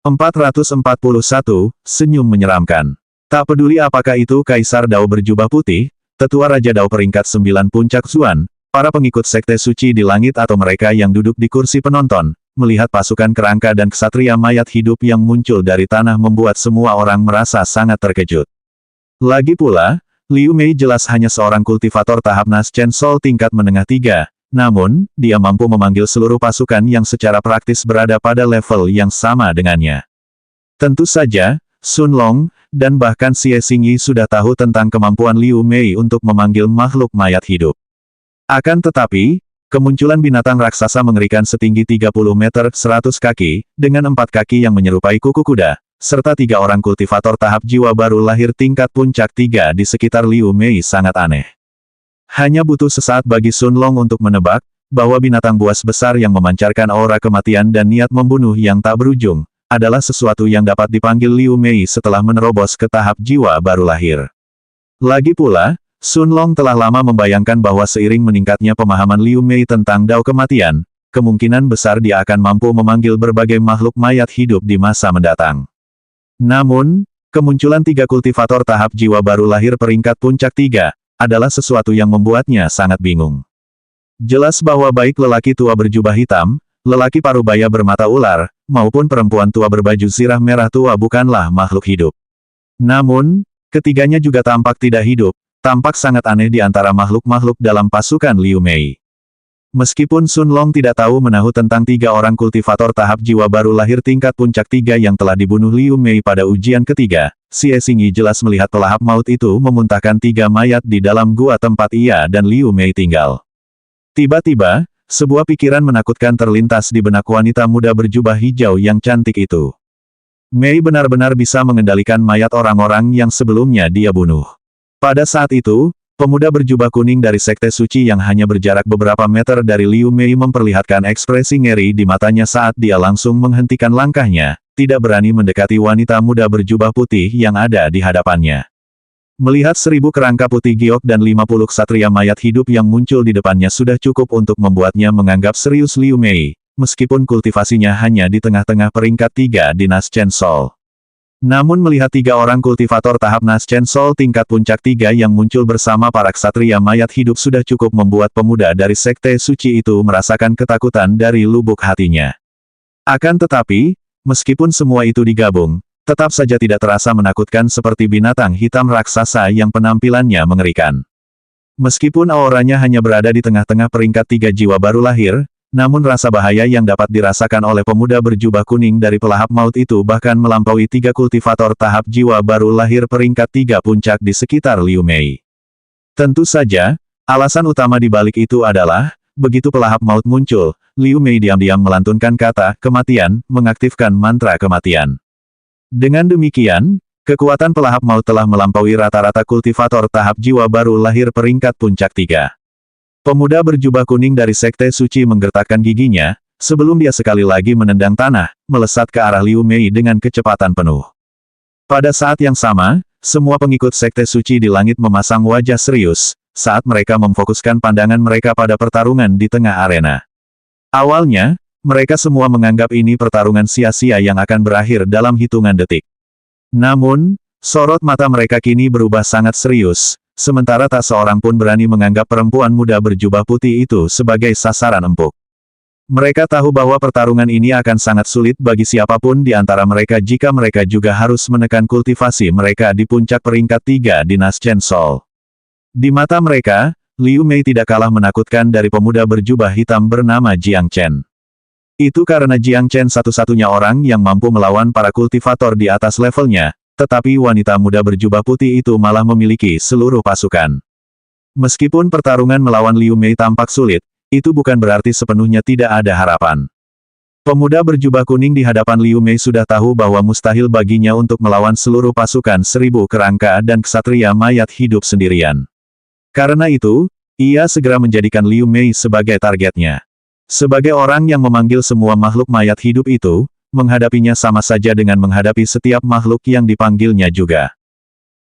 441, senyum menyeramkan. Tak peduli apakah itu Kaisar Dao berjubah putih, Tetua Raja Dao peringkat 9 Puncak Zuan, para pengikut Sekte Suci di langit atau mereka yang duduk di kursi penonton, melihat pasukan kerangka dan ksatria mayat hidup yang muncul dari tanah membuat semua orang merasa sangat terkejut. Lagi pula, Liu Mei jelas hanya seorang kultivator tahap Naschen Soul tingkat menengah 3, namun, dia mampu memanggil seluruh pasukan yang secara praktis berada pada level yang sama dengannya. Tentu saja, Sun Long, dan bahkan Xie Xingyi sudah tahu tentang kemampuan Liu Mei untuk memanggil makhluk mayat hidup. Akan tetapi, kemunculan binatang raksasa mengerikan setinggi 30 meter 100 kaki, dengan 4 kaki yang menyerupai kuku kuda, serta 3 orang kultivator tahap jiwa baru lahir tingkat puncak 3 di sekitar Liu Mei sangat aneh. Hanya butuh sesaat bagi Sun Long untuk menebak, bahwa binatang buas besar yang memancarkan aura kematian dan niat membunuh yang tak berujung, adalah sesuatu yang dapat dipanggil Liu Mei setelah menerobos ke tahap jiwa baru lahir. Lagi pula, Sun Long telah lama membayangkan bahwa seiring meningkatnya pemahaman Liu Mei tentang Dao kematian, kemungkinan besar dia akan mampu memanggil berbagai makhluk mayat hidup di masa mendatang. Namun, kemunculan 3 kultivator tahap jiwa baru lahir peringkat puncak 3, adalah sesuatu yang membuatnya sangat bingung. Jelas bahwa baik lelaki tua berjubah hitam, lelaki parubaya bermata ular, maupun perempuan tua berbaju zirah merah tua bukanlah makhluk hidup. Namun, ketiganya juga tampak tidak hidup, tampak sangat aneh di antara makhluk-makhluk dalam pasukan Liu Mei. Meskipun Sun Long tidak tahu menahu tentang 3 orang kultivator tahap jiwa baru lahir tingkat puncak 3 yang telah dibunuh Liu Mei pada ujian ketiga, Xie Xingyi jelas melihat pelahap maut itu memuntahkan 3 mayat di dalam gua tempat ia dan Liu Mei tinggal. Tiba-tiba, sebuah pikiran menakutkan terlintas di benak wanita muda berjubah hijau yang cantik itu. Mei benar-benar bisa mengendalikan mayat orang-orang yang sebelumnya dia bunuh. Pada saat itu, pemuda berjubah kuning dari Sekte Suci yang hanya berjarak beberapa meter dari Liu Mei memperlihatkan ekspresi ngeri di matanya saat dia langsung menghentikan langkahnya, tidak berani mendekati wanita muda berjubah putih yang ada di hadapannya. Melihat 1000 kerangka putih giok dan 50 ksatria mayat hidup yang muncul di depannya sudah cukup untuk membuatnya menganggap serius Liu Mei, meskipun kultivasinya hanya di tengah-tengah peringkat 3 di Naschen Soul. Namun melihat 3 orang kultivator tahap Naschen Soul tingkat puncak 3 yang muncul bersama para ksatria mayat hidup sudah cukup membuat pemuda dari Sekte Suci itu merasakan ketakutan dari lubuk hatinya. Akan tetapi, meskipun semua itu digabung, tetap saja tidak terasa menakutkan seperti binatang hitam raksasa yang penampilannya mengerikan. Meskipun auranya hanya berada di tengah-tengah peringkat 3 jiwa baru lahir, namun rasa bahaya yang dapat dirasakan oleh pemuda berjubah kuning dari pelahap maut itu bahkan melampaui 3 kultivator tahap jiwa baru lahir peringkat 3 puncak di sekitar Liu Mei. Tentu saja, alasan utama di balik itu adalah, begitu pelahap maut muncul, Liu Mei diam-diam melantunkan kata kematian, mengaktifkan mantra kematian. Dengan demikian, kekuatan pelahap maut telah melampaui rata-rata kultivator tahap jiwa baru lahir peringkat puncak 3. Pemuda berjubah kuning dari Sekte Suci menggertakkan giginya, sebelum dia sekali lagi menendang tanah, melesat ke arah Liu Mei dengan kecepatan penuh. Pada saat yang sama, semua pengikut Sekte Suci di langit memasang wajah serius, saat mereka memfokuskan pandangan mereka pada pertarungan di tengah arena. Awalnya, mereka semua menganggap ini pertarungan sia-sia yang akan berakhir dalam hitungan detik. Namun, sorot mata mereka kini berubah sangat serius, sementara tak seorang pun berani menganggap perempuan muda berjubah putih itu sebagai sasaran empuk. Mereka tahu bahwa pertarungan ini akan sangat sulit bagi siapapun di antara mereka jika mereka juga harus menekan kultivasi mereka di puncak peringkat 3 di Naschen Soul. Di mata mereka, Liu Mei tidak kalah menakutkan dari pemuda berjubah hitam bernama Jiang Chen. Itu karena Jiang Chen satu-satunya orang yang mampu melawan para kultivator di atas levelnya, tetapi wanita muda berjubah putih itu malah memiliki seluruh pasukan. Meskipun pertarungan melawan Liu Mei tampak sulit, itu bukan berarti sepenuhnya tidak ada harapan. Pemuda berjubah kuning di hadapan Liu Mei sudah tahu bahwa mustahil baginya untuk melawan seluruh pasukan 1000 kerangka dan ksatria mayat hidup sendirian. Karena itu, ia segera menjadikan Liu Mei sebagai targetnya. Sebagai orang yang memanggil semua makhluk mayat hidup itu, menghadapinya sama saja dengan menghadapi setiap makhluk yang dipanggilnya juga.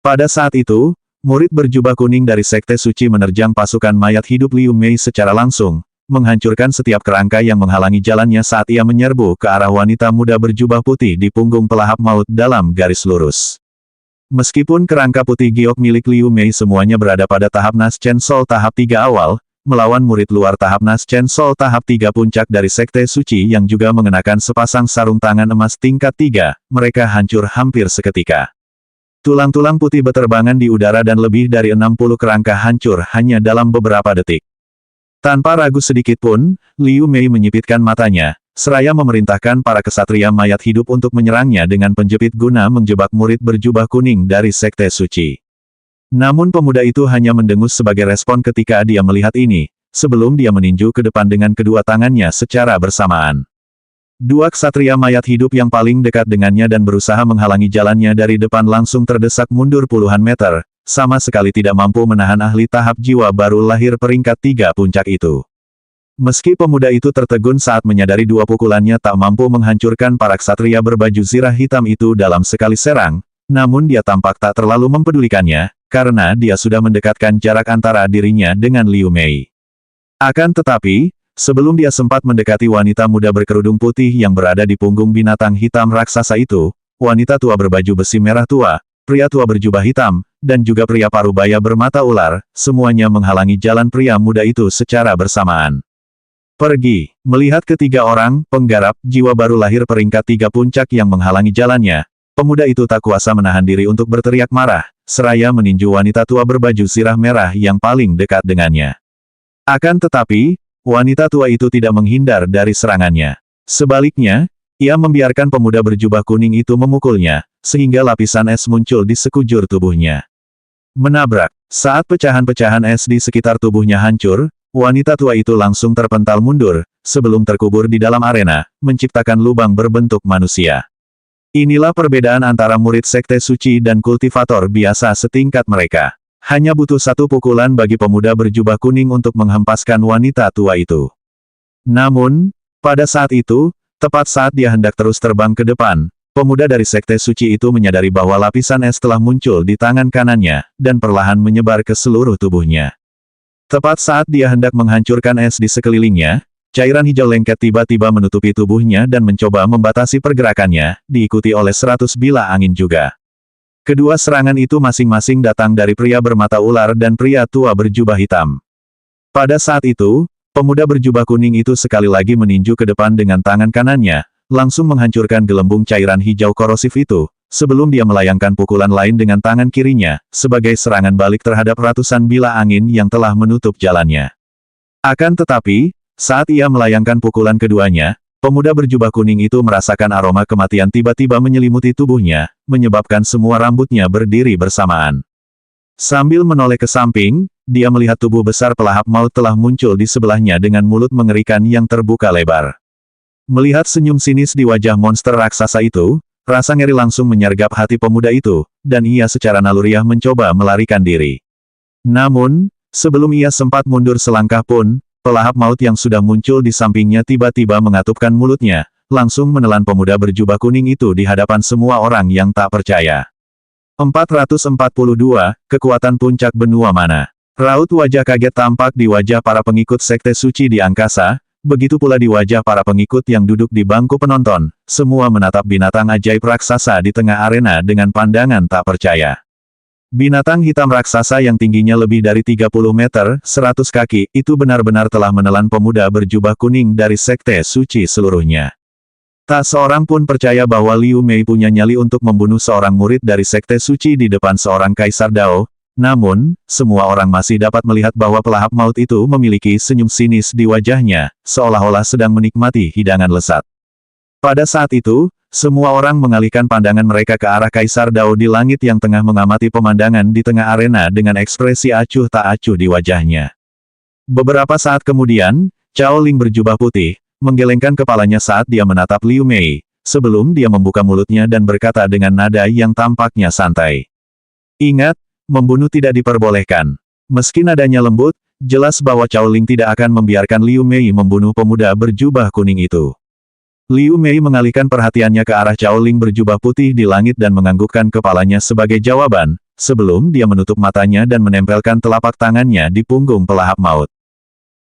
Pada saat itu, murid berjubah kuning dari Sekte Suci menerjang pasukan mayat hidup Liu Mei secara langsung, menghancurkan setiap kerangka yang menghalangi jalannya saat ia menyerbu ke arah wanita muda berjubah putih di punggung pelahap maut dalam garis lurus. Meskipun kerangka putih giok milik Liu Mei semuanya berada pada tahap Nas Chen Sol tahap 3 awal, melawan murid luar tahap Nas Chen Sol tahap 3 puncak dari Sekte Suci yang juga mengenakan sepasang sarung tangan emas tingkat 3, mereka hancur hampir seketika. Tulang-tulang putih beterbangan di udara dan lebih dari 60 kerangka hancur hanya dalam beberapa detik. Tanpa ragu sedikit pun, Liu Mei menyipitkan matanya, seraya memerintahkan para kesatria mayat hidup untuk menyerangnya dengan penjepit guna menjebak murid berjubah kuning dari Sekte Suci. Namun pemuda itu hanya mendengus sebagai respon ketika dia melihat ini, sebelum dia meninju ke depan dengan kedua tangannya secara bersamaan. Dua ksatria mayat hidup yang paling dekat dengannya dan berusaha menghalangi jalannya dari depan langsung terdesak mundur puluhan meter, sama sekali tidak mampu menahan ahli tahap jiwa baru lahir peringkat 3 puncak itu. Meski pemuda itu tertegun saat menyadari dua pukulannya tak mampu menghancurkan para ksatria berbaju zirah hitam itu dalam sekali serang, namun dia tampak tak terlalu mempedulikannya, karena dia sudah mendekatkan jarak antara dirinya dengan Liu Mei. Akan tetapi, sebelum dia sempat mendekati wanita muda berkerudung putih yang berada di punggung binatang hitam raksasa itu, wanita tua berbaju besi merah tua, pria tua berjubah hitam, dan juga pria parubaya bermata ular, semuanya menghalangi jalan pria muda itu secara bersamaan. Pergi, melihat ketiga orang, penggarap, jiwa baru lahir peringkat 3 puncak yang menghalangi jalannya, pemuda itu tak kuasa menahan diri untuk berteriak marah, seraya meninju wanita tua berbaju zirah merah yang paling dekat dengannya. Akan tetapi, wanita tua itu tidak menghindar dari serangannya. Sebaliknya, ia membiarkan pemuda berjubah kuning itu memukulnya, sehingga lapisan es muncul di sekujur tubuhnya. Menabrak, saat pecahan-pecahan es di sekitar tubuhnya hancur, wanita tua itu langsung terpental mundur, sebelum terkubur di dalam arena, menciptakan lubang berbentuk manusia. Inilah perbedaan antara murid Sekte Suci dan kultivator biasa setingkat mereka. Hanya butuh satu pukulan bagi pemuda berjubah kuning untuk menghempaskan wanita tua itu. Namun, pada saat itu, tepat saat dia hendak terus terbang ke depan, pemuda dari Sekte Suci itu menyadari bahwa lapisan es telah muncul di tangan kanannya, dan perlahan menyebar ke seluruh tubuhnya. Tepat saat dia hendak menghancurkan es di sekelilingnya, cairan hijau lengket tiba-tiba menutupi tubuhnya dan mencoba membatasi pergerakannya, diikuti oleh 100 bilah angin juga. Kedua serangan itu masing-masing datang dari pria bermata ular dan pria tua berjubah hitam. Pada saat itu, pemuda berjubah kuning itu sekali lagi meninju ke depan dengan tangan kanannya, langsung menghancurkan gelembung cairan hijau korosif itu, sebelum dia melayangkan pukulan lain dengan tangan kirinya, sebagai serangan balik terhadap ratusan bilah angin yang telah menutup jalannya. Akan tetapi, saat ia melayangkan pukulan keduanya, pemuda berjubah kuning itu merasakan aroma kematian tiba-tiba menyelimuti tubuhnya, menyebabkan semua rambutnya berdiri bersamaan. Sambil menoleh ke samping, dia melihat tubuh besar pelahap maut telah muncul di sebelahnya dengan mulut mengerikan yang terbuka lebar. Melihat senyum sinis di wajah monster raksasa itu, rasa ngeri langsung menyergap hati pemuda itu, dan ia secara naluriah mencoba melarikan diri. Namun, sebelum ia sempat mundur selangkah pun, pelahap maut yang sudah muncul di sampingnya tiba-tiba mengatupkan mulutnya, langsung menelan pemuda berjubah kuning itu di hadapan semua orang yang tak percaya. 442, kekuatan puncak benua mana? Raut wajah kaget tampak di wajah para pengikut Sekte Suci di angkasa, begitu pula di wajah para pengikut yang duduk di bangku penonton, semua menatap binatang ajaib raksasa di tengah arena dengan pandangan tak percaya. Binatang hitam raksasa yang tingginya lebih dari 30 meter, 100 kaki, itu benar-benar telah menelan pemuda berjubah kuning dari Sekte Suci seluruhnya. Tak seorang pun percaya bahwa Liu Mei punya nyali untuk membunuh seorang murid dari Sekte Suci di depan seorang Kaisar Dao, namun, semua orang masih dapat melihat bahwa pelahap maut itu memiliki senyum sinis di wajahnya, seolah-olah sedang menikmati hidangan lezat. Pada saat itu, semua orang mengalihkan pandangan mereka ke arah Kaisar Dao di langit yang tengah mengamati pemandangan di tengah arena dengan ekspresi acuh tak acuh di wajahnya. Beberapa saat kemudian, Cao Ling berjubah putih, menggelengkan kepalanya saat dia menatap Liu Mei, sebelum dia membuka mulutnya dan berkata dengan nada yang tampaknya santai. Ingat, membunuh tidak diperbolehkan. Meski nadanya lembut, jelas bahwa Cao Ling tidak akan membiarkan Liu Mei membunuh pemuda berjubah kuning itu. Liu Mei mengalihkan perhatiannya ke arah Cao Ling berjubah putih di langit dan menganggukkan kepalanya sebagai jawaban, sebelum dia menutup matanya dan menempelkan telapak tangannya di punggung pelahap maut.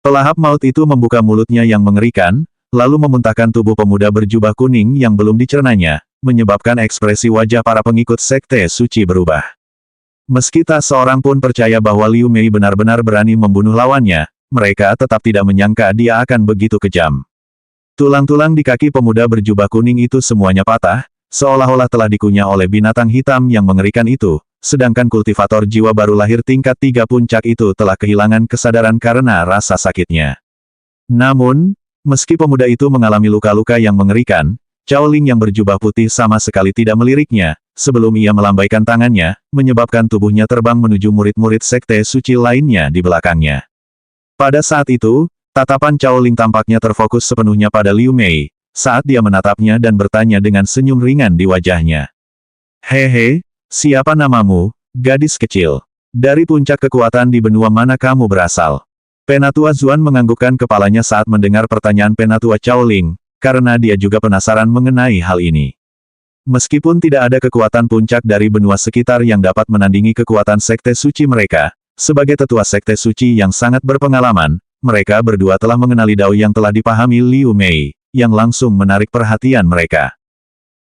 Pelahap maut itu membuka mulutnya yang mengerikan, lalu memuntahkan tubuh pemuda berjubah kuning yang belum dicernanya, menyebabkan ekspresi wajah para pengikut Sekte Suci berubah. Meski tak seorang pun percaya bahwa Liu Mei benar-benar berani membunuh lawannya, mereka tetap tidak menyangka dia akan begitu kejam. Tulang-tulang di kaki pemuda berjubah kuning itu semuanya patah, seolah-olah telah dikunyah oleh binatang hitam yang mengerikan itu, sedangkan kultivator jiwa baru lahir tingkat 3 puncak itu telah kehilangan kesadaran karena rasa sakitnya. Namun, meski pemuda itu mengalami luka-luka yang mengerikan, Cao Ling yang berjubah putih sama sekali tidak meliriknya, sebelum ia melambaikan tangannya, menyebabkan tubuhnya terbang menuju murid-murid Sekte Suci lainnya di belakangnya. Pada saat itu, tatapan Cao Ling tampaknya terfokus sepenuhnya pada Liu Mei, saat dia menatapnya dan bertanya dengan senyum ringan di wajahnya. Hehe, siapa namamu, gadis kecil? Dari puncak kekuatan di benua mana kamu berasal? Penatua Zuan menganggukkan kepalanya saat mendengar pertanyaan Penatua Cao Ling, karena dia juga penasaran mengenai hal ini. Meskipun tidak ada kekuatan puncak dari benua sekitar yang dapat menandingi kekuatan Sekte Suci mereka, sebagai tetua Sekte Suci yang sangat berpengalaman, mereka berdua telah mengenali dao yang telah dipahami Liu Mei, yang langsung menarik perhatian mereka.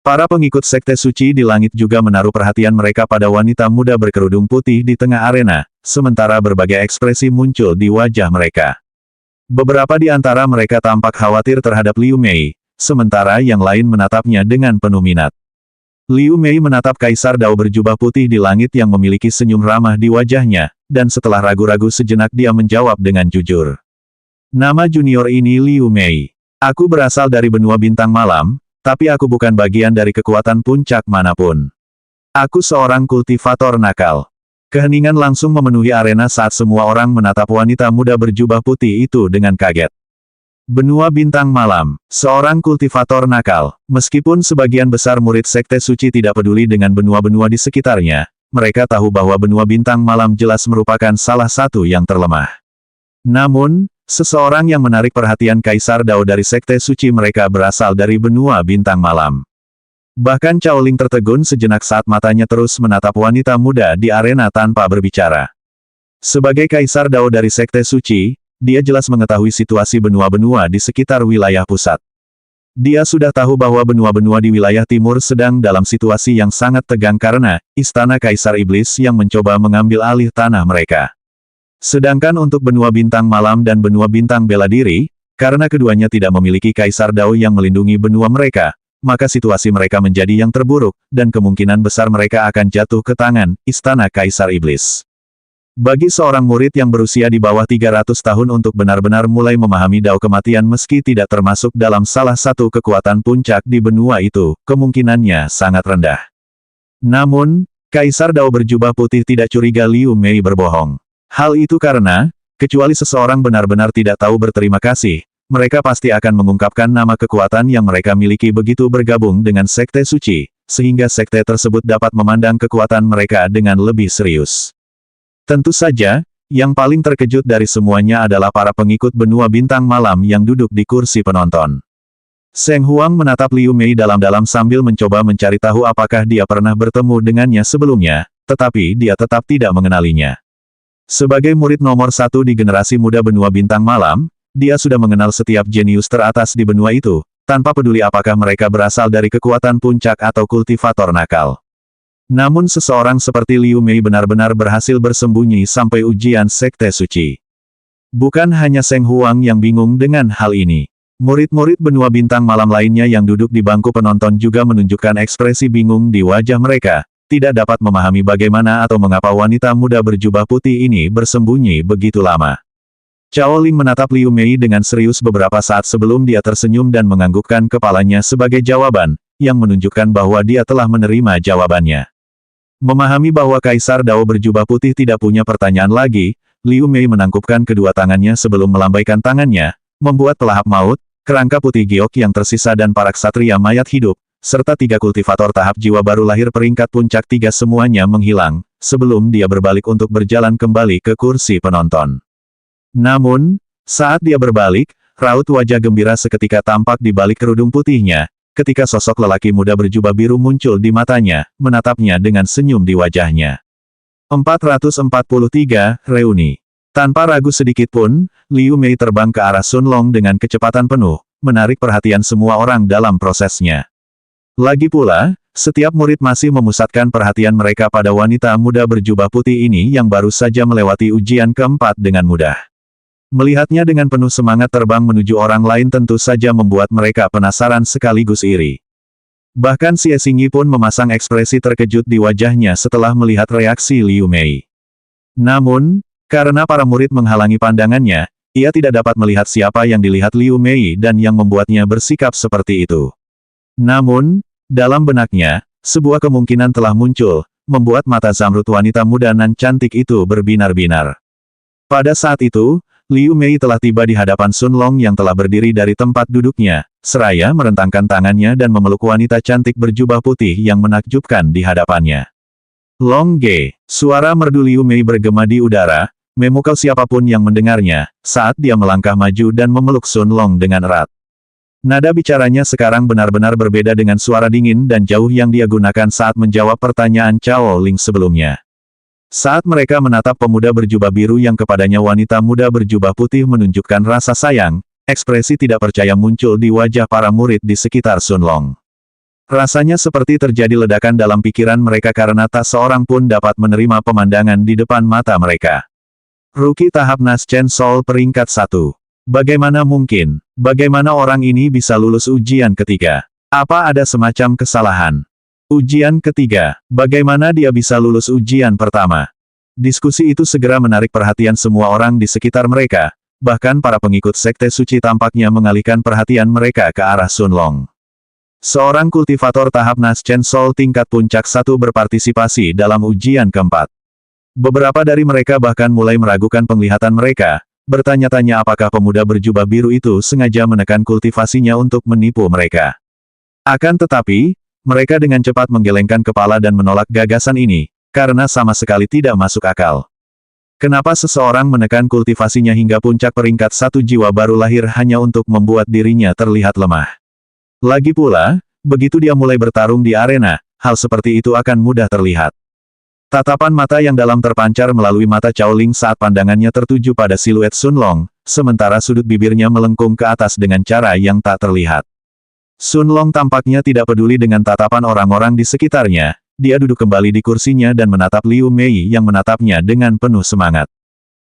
Para pengikut Sekte Suci di langit juga menaruh perhatian mereka pada wanita muda berkerudung putih di tengah arena, sementara berbagai ekspresi muncul di wajah mereka. Beberapa di antara mereka tampak khawatir terhadap Liu Mei, sementara yang lain menatapnya dengan penuh minat. Liu Mei menatap Kaisar Dao berjubah putih di langit yang memiliki senyum ramah di wajahnya, dan setelah ragu-ragu sejenak dia menjawab dengan jujur. Nama junior ini Liu Mei. Aku berasal dari benua bintang malam, tapi aku bukan bagian dari kekuatan puncak manapun. Aku seorang kultivator nakal. Keheningan langsung memenuhi arena saat semua orang menatap wanita muda berjubah putih itu dengan kaget. Benua bintang malam, seorang kultivator nakal. Meskipun sebagian besar murid Sekte Suci tidak peduli dengan benua-benua di sekitarnya, mereka tahu bahwa benua bintang malam jelas merupakan salah satu yang terlemah. Namun, seseorang yang menarik perhatian Kaisar Dao dari Sekte Suci mereka berasal dari benua bintang malam. Bahkan Cao Ling tertegun sejenak saat matanya terus menatap wanita muda di arena tanpa berbicara. Sebagai Kaisar Dao dari Sekte Suci, dia jelas mengetahui situasi benua-benua di sekitar wilayah pusat. Dia sudah tahu bahwa benua-benua di wilayah timur sedang dalam situasi yang sangat tegang karena Istana Kaisar Iblis yang mencoba mengambil alih tanah mereka. Sedangkan untuk benua bintang malam dan benua bintang bela diri, karena keduanya tidak memiliki Kaisar Dao yang melindungi benua mereka, maka situasi mereka menjadi yang terburuk, dan kemungkinan besar mereka akan jatuh ke tangan Istana Kaisar Iblis. Bagi seorang murid yang berusia di bawah 300 tahun untuk benar-benar mulai memahami dao kematian meski tidak termasuk dalam salah satu kekuatan puncak di benua itu, kemungkinannya sangat rendah. Namun, Kaisar Dao berjubah putih tidak curiga Liu Mei berbohong. Hal itu karena, kecuali seseorang benar-benar tidak tahu berterima kasih, mereka pasti akan mengungkapkan nama kekuatan yang mereka miliki begitu bergabung dengan Sekte Suci, sehingga sekte tersebut dapat memandang kekuatan mereka dengan lebih serius. Tentu saja, yang paling terkejut dari semuanya adalah para pengikut benua bintang malam yang duduk di kursi penonton. Seng Huang menatap Liu Mei dalam-dalam sambil mencoba mencari tahu apakah dia pernah bertemu dengannya sebelumnya, tetapi dia tetap tidak mengenalinya. Sebagai murid nomor 1 di generasi muda benua bintang malam, dia sudah mengenal setiap jenius teratas di benua itu, tanpa peduli apakah mereka berasal dari kekuatan puncak atau kultivator nakal. Namun seseorang seperti Liu Mei benar-benar berhasil bersembunyi sampai ujian Sekte Suci. Bukan hanya Seng Huang yang bingung dengan hal ini. Murid-murid benua bintang malam lainnya yang duduk di bangku penonton juga menunjukkan ekspresi bingung di wajah mereka, tidak dapat memahami bagaimana atau mengapa wanita muda berjubah putih ini bersembunyi begitu lama. Cao Ling menatap Liu Mei dengan serius beberapa saat sebelum dia tersenyum dan menganggukkan kepalanya sebagai jawaban, yang menunjukkan bahwa dia telah menerima jawabannya. Memahami bahwa Kaisar Dao berjubah putih tidak punya pertanyaan lagi, Liu Mei menangkupkan kedua tangannya sebelum melambaikan tangannya, membuat pelahap maut, kerangka putih giok yang tersisa dan para ksatria mayat hidup, serta 3 kultivator tahap jiwa baru lahir peringkat puncak 3 semuanya menghilang, sebelum dia berbalik untuk berjalan kembali ke kursi penonton. Namun, saat dia berbalik, raut wajah gembira seketika tampak di balik kerudung putihnya, ketika sosok lelaki muda berjubah biru muncul di matanya, menatapnya dengan senyum di wajahnya. 443, Reuni. Tanpa ragu sedikit pun, Liu Mei terbang ke arah Sun Long dengan kecepatan penuh, menarik perhatian semua orang dalam prosesnya. Lagi pula, setiap murid masih memusatkan perhatian mereka pada wanita muda berjubah putih ini yang baru saja melewati ujian keempat dengan mudah. Melihatnya dengan penuh semangat terbang menuju orang lain tentu saja membuat mereka penasaran sekaligus iri. Bahkan Xie Xingyi pun memasang ekspresi terkejut di wajahnya setelah melihat reaksi Liu Mei. Namun, karena para murid menghalangi pandangannya, ia tidak dapat melihat siapa yang dilihat Liu Mei dan yang membuatnya bersikap seperti itu. Namun, dalam benaknya, sebuah kemungkinan telah muncul, membuat mata zamrud wanita muda nan cantik itu berbinar-binar. Pada saat itu, Liu Mei telah tiba di hadapan Sun Long yang telah berdiri dari tempat duduknya, seraya merentangkan tangannya dan memeluk wanita cantik berjubah putih yang menakjubkan di hadapannya. Long Ge, suara merdu Liu Mei bergema di udara, memukau siapapun yang mendengarnya, saat dia melangkah maju dan memeluk Sun Long dengan erat. Nada bicaranya sekarang benar-benar berbeda dengan suara dingin dan jauh yang dia gunakan saat menjawab pertanyaan Cao Ling sebelumnya. Saat mereka menatap pemuda berjubah biru yang kepadanya wanita muda berjubah putih menunjukkan rasa sayang, ekspresi tidak percaya muncul di wajah para murid di sekitar Sun Long. Rasanya seperti terjadi ledakan dalam pikiran mereka karena tak seorang pun dapat menerima pemandangan di depan mata mereka. Rookie tahap Naschen Soul peringkat 1. Bagaimana mungkin? Bagaimana orang ini bisa lulus ujian ketiga? Apa ada semacam kesalahan? Ujian ketiga, bagaimana dia bisa lulus ujian pertama? Diskusi itu segera menarik perhatian semua orang di sekitar mereka, bahkan para pengikut Sekte Suci tampaknya mengalihkan perhatian mereka ke arah Sun Long. Seorang kultivator tahap Naschen Soul tingkat puncak 1 berpartisipasi dalam ujian keempat. Beberapa dari mereka bahkan mulai meragukan penglihatan mereka, bertanya-tanya apakah pemuda berjubah biru itu sengaja menekan kultivasinya untuk menipu mereka. Akan tetapi, mereka dengan cepat menggelengkan kepala dan menolak gagasan ini, karena sama sekali tidak masuk akal. Kenapa seseorang menekan kultivasinya hingga puncak peringkat 1 jiwa baru lahir hanya untuk membuat dirinya terlihat lemah? Lagi pula, begitu dia mulai bertarung di arena, hal seperti itu akan mudah terlihat. Tatapan mata yang dalam terpancar melalui mata Cao Ling saat pandangannya tertuju pada siluet Sun Long, sementara sudut bibirnya melengkung ke atas dengan cara yang tak terlihat. Sun Long tampaknya tidak peduli dengan tatapan orang-orang di sekitarnya, dia duduk kembali di kursinya dan menatap Liu Mei yang menatapnya dengan penuh semangat.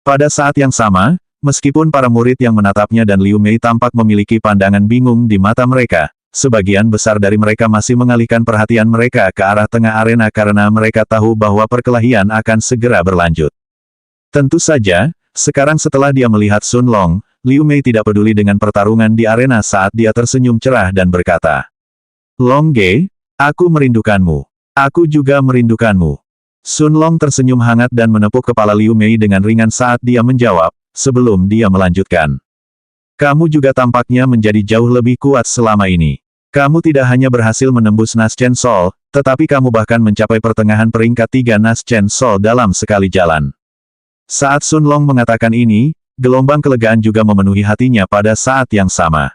Pada saat yang sama, meskipun para murid yang menatapnya dan Liu Mei tampak memiliki pandangan bingung di mata mereka, sebagian besar dari mereka masih mengalihkan perhatian mereka ke arah tengah arena karena mereka tahu bahwa perkelahian akan segera berlanjut. Tentu saja, sekarang setelah dia melihat Sun Long, Liu Mei tidak peduli dengan pertarungan di arena saat dia tersenyum cerah dan berkata, "Long Ge, aku merindukanmu. Aku juga merindukanmu." Sun Long tersenyum hangat dan menepuk kepala Liu Mei dengan ringan saat dia menjawab, sebelum dia melanjutkan. "Kamu juga tampaknya menjadi jauh lebih kuat selama ini. Kamu tidak hanya berhasil menembus Naschen Soul, tetapi kamu bahkan mencapai pertengahan peringkat 3 Naschen Soul dalam sekali jalan." Saat Sun Long mengatakan ini, gelombang kelegaan juga memenuhi hatinya pada saat yang sama.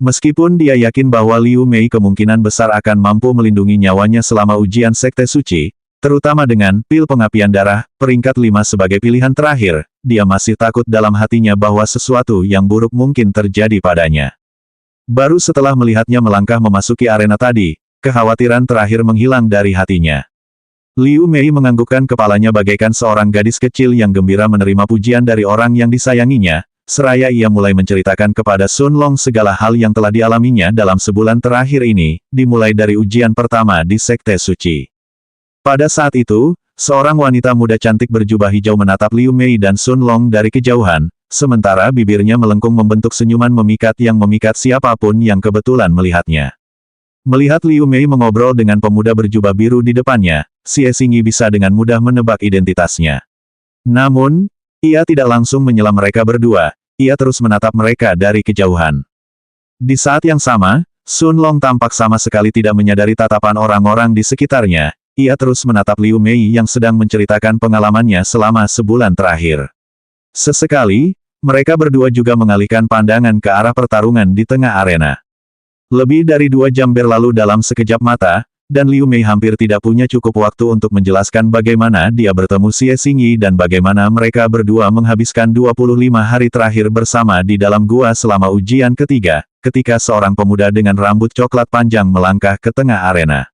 Meskipun dia yakin bahwa Liu Mei kemungkinan besar akan mampu melindungi nyawanya selama ujian Sekte Suci, terutama dengan pil pengapian darah, peringkat 5 sebagai pilihan terakhir, dia masih takut dalam hatinya bahwa sesuatu yang buruk mungkin terjadi padanya. Baru setelah melihatnya melangkah memasuki arena tadi, kekhawatiran terakhir menghilang dari hatinya. Liu Mei menganggukkan kepalanya bagaikan seorang gadis kecil yang gembira menerima pujian dari orang yang disayanginya, seraya ia mulai menceritakan kepada Sun Long segala hal yang telah dialaminya dalam sebulan terakhir ini, dimulai dari ujian pertama di Sekte Suci. Pada saat itu, seorang wanita muda cantik berjubah hijau menatap Liu Mei dan Sun Long dari kejauhan, sementara bibirnya melengkung membentuk senyuman memikat yang memikat siapapun yang kebetulan melihatnya. Melihat Liu Mei mengobrol dengan pemuda berjubah biru di depannya, Xie Xingyi bisa dengan mudah menebak identitasnya. Namun, ia tidak langsung menyela mereka berdua, ia terus menatap mereka dari kejauhan. Di saat yang sama, Sun Long tampak sama sekali tidak menyadari tatapan orang-orang di sekitarnya, ia terus menatap Liu Mei yang sedang menceritakan pengalamannya selama sebulan terakhir. Sesekali, mereka berdua juga mengalihkan pandangan ke arah pertarungan di tengah arena. Lebih dari 2 jam berlalu dalam sekejap mata, dan Liu Mei hampir tidak punya cukup waktu untuk menjelaskan bagaimana dia bertemu Xie Xingyi dan bagaimana mereka berdua menghabiskan 25 hari terakhir bersama di dalam gua selama ujian ketiga, ketika seorang pemuda dengan rambut coklat panjang melangkah ke tengah arena.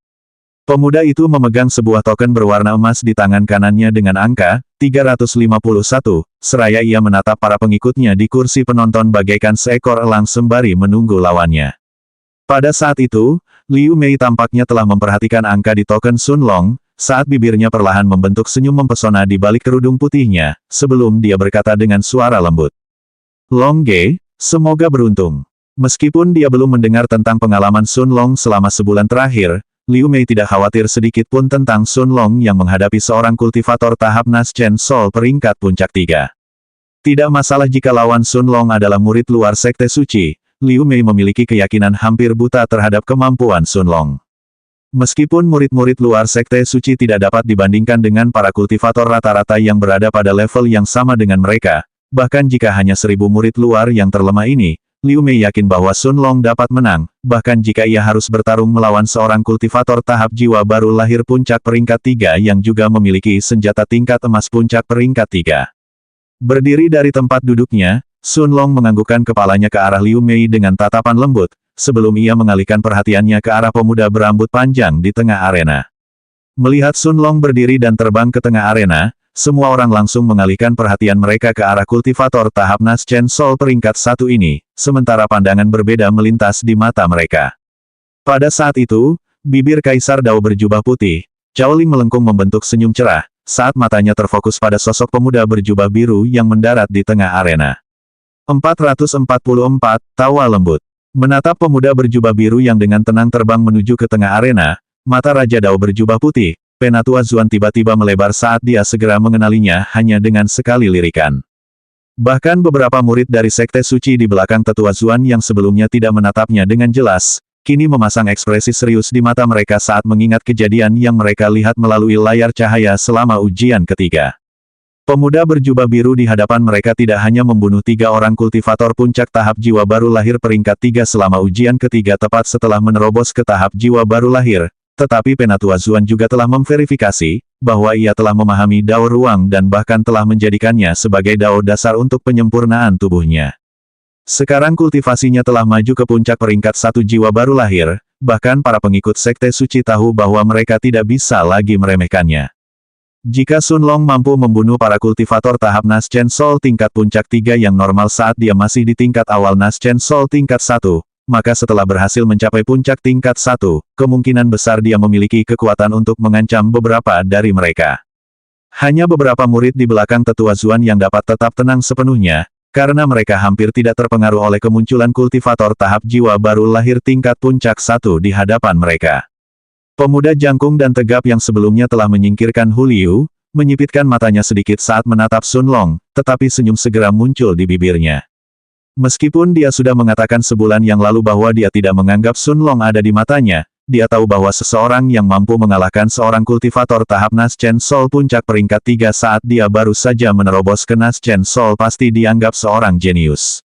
Pemuda itu memegang sebuah token berwarna emas di tangan kanannya dengan angka 351, seraya ia menatap para pengikutnya di kursi penonton bagaikan seekor elang sembari menunggu lawannya. Pada saat itu, Liu Mei tampaknya telah memperhatikan angka di token Sun Long, saat bibirnya perlahan membentuk senyum mempesona di balik kerudung putihnya, sebelum dia berkata dengan suara lembut. Long Ge, semoga beruntung. Meskipun dia belum mendengar tentang pengalaman Sun Long selama sebulan terakhir, Liu Mei tidak khawatir sedikit pun tentang Sun Long yang menghadapi seorang kultivator tahap Naschen Sol peringkat puncak 3. Tidak masalah jika lawan Sun Long adalah murid luar Sekte Suci, Liu Mei memiliki keyakinan hampir buta terhadap kemampuan Sun Long. Meskipun murid-murid luar Sekte Suci tidak dapat dibandingkan dengan para kultivator rata-rata yang berada pada level yang sama dengan mereka, bahkan jika hanya 1000 murid luar yang terlemah ini, Liu Mei yakin bahwa Sun Long dapat menang, bahkan jika ia harus bertarung melawan seorang kultivator tahap jiwa baru lahir puncak peringkat 3 yang juga memiliki senjata tingkat emas puncak peringkat 3. Berdiri dari tempat duduknya, Sun Long menganggukkan kepalanya ke arah Liu Mei dengan tatapan lembut, sebelum ia mengalihkan perhatiannya ke arah pemuda berambut panjang di tengah arena. Melihat Sun Long berdiri dan terbang ke tengah arena, semua orang langsung mengalihkan perhatian mereka ke arah kultivator tahap Naschen Sol peringkat 1 ini, sementara pandangan berbeda melintas di mata mereka. Pada saat itu, bibir Kaisar Dao berjubah putih, Cao Ling melengkung membentuk senyum cerah, saat matanya terfokus pada sosok pemuda berjubah biru yang mendarat di tengah arena. 444, tawa lembut. Menatap pemuda berjubah biru yang dengan tenang terbang menuju ke tengah arena, mata Raja Dao berjubah putih, Penatua Zuan tiba-tiba melebar saat dia segera mengenalinya hanya dengan sekali lirikan. Bahkan beberapa murid dari Sekte Suci di belakang Tetua Zuan yang sebelumnya tidak menatapnya dengan jelas, kini memasang ekspresi serius di mata mereka saat mengingat kejadian yang mereka lihat melalui layar cahaya selama ujian ketiga. Pemuda berjubah biru di hadapan mereka tidak hanya membunuh 3 orang kultivator puncak tahap jiwa baru lahir peringkat 3 selama ujian ketiga tepat setelah menerobos ke tahap jiwa baru lahir, tetapi Penatua Zuan juga telah memverifikasi, bahwa ia telah memahami dao ruang dan bahkan telah menjadikannya sebagai dao dasar untuk penyempurnaan tubuhnya. Sekarang kultivasinya telah maju ke puncak peringkat 1 jiwa baru lahir, bahkan para pengikut Sekte Suci tahu bahwa mereka tidak bisa lagi meremehkannya. Jika Sun Long mampu membunuh para kultivator tahap Naschen Sol tingkat puncak 3 yang normal saat dia masih di tingkat awal Naschen Sol tingkat 1, maka setelah berhasil mencapai puncak tingkat 1, kemungkinan besar dia memiliki kekuatan untuk mengancam beberapa dari mereka. Hanya beberapa murid di belakang Tetua Zuan yang dapat tetap tenang sepenuhnya, karena mereka hampir tidak terpengaruh oleh kemunculan kultivator tahap jiwa baru lahir tingkat puncak 1 di hadapan mereka. Pemuda jangkung dan tegap yang sebelumnya telah menyingkirkan Hu Liu, menyipitkan matanya sedikit saat menatap Sun Long, tetapi senyum segera muncul di bibirnya. Meskipun dia sudah mengatakan sebulan yang lalu bahwa dia tidak menganggap Sun Long ada di matanya, dia tahu bahwa seseorang yang mampu mengalahkan seorang kultivator tahap Naschen Sol puncak peringkat 3 saat dia baru saja menerobos ke Naschen Sol pasti dianggap seorang jenius.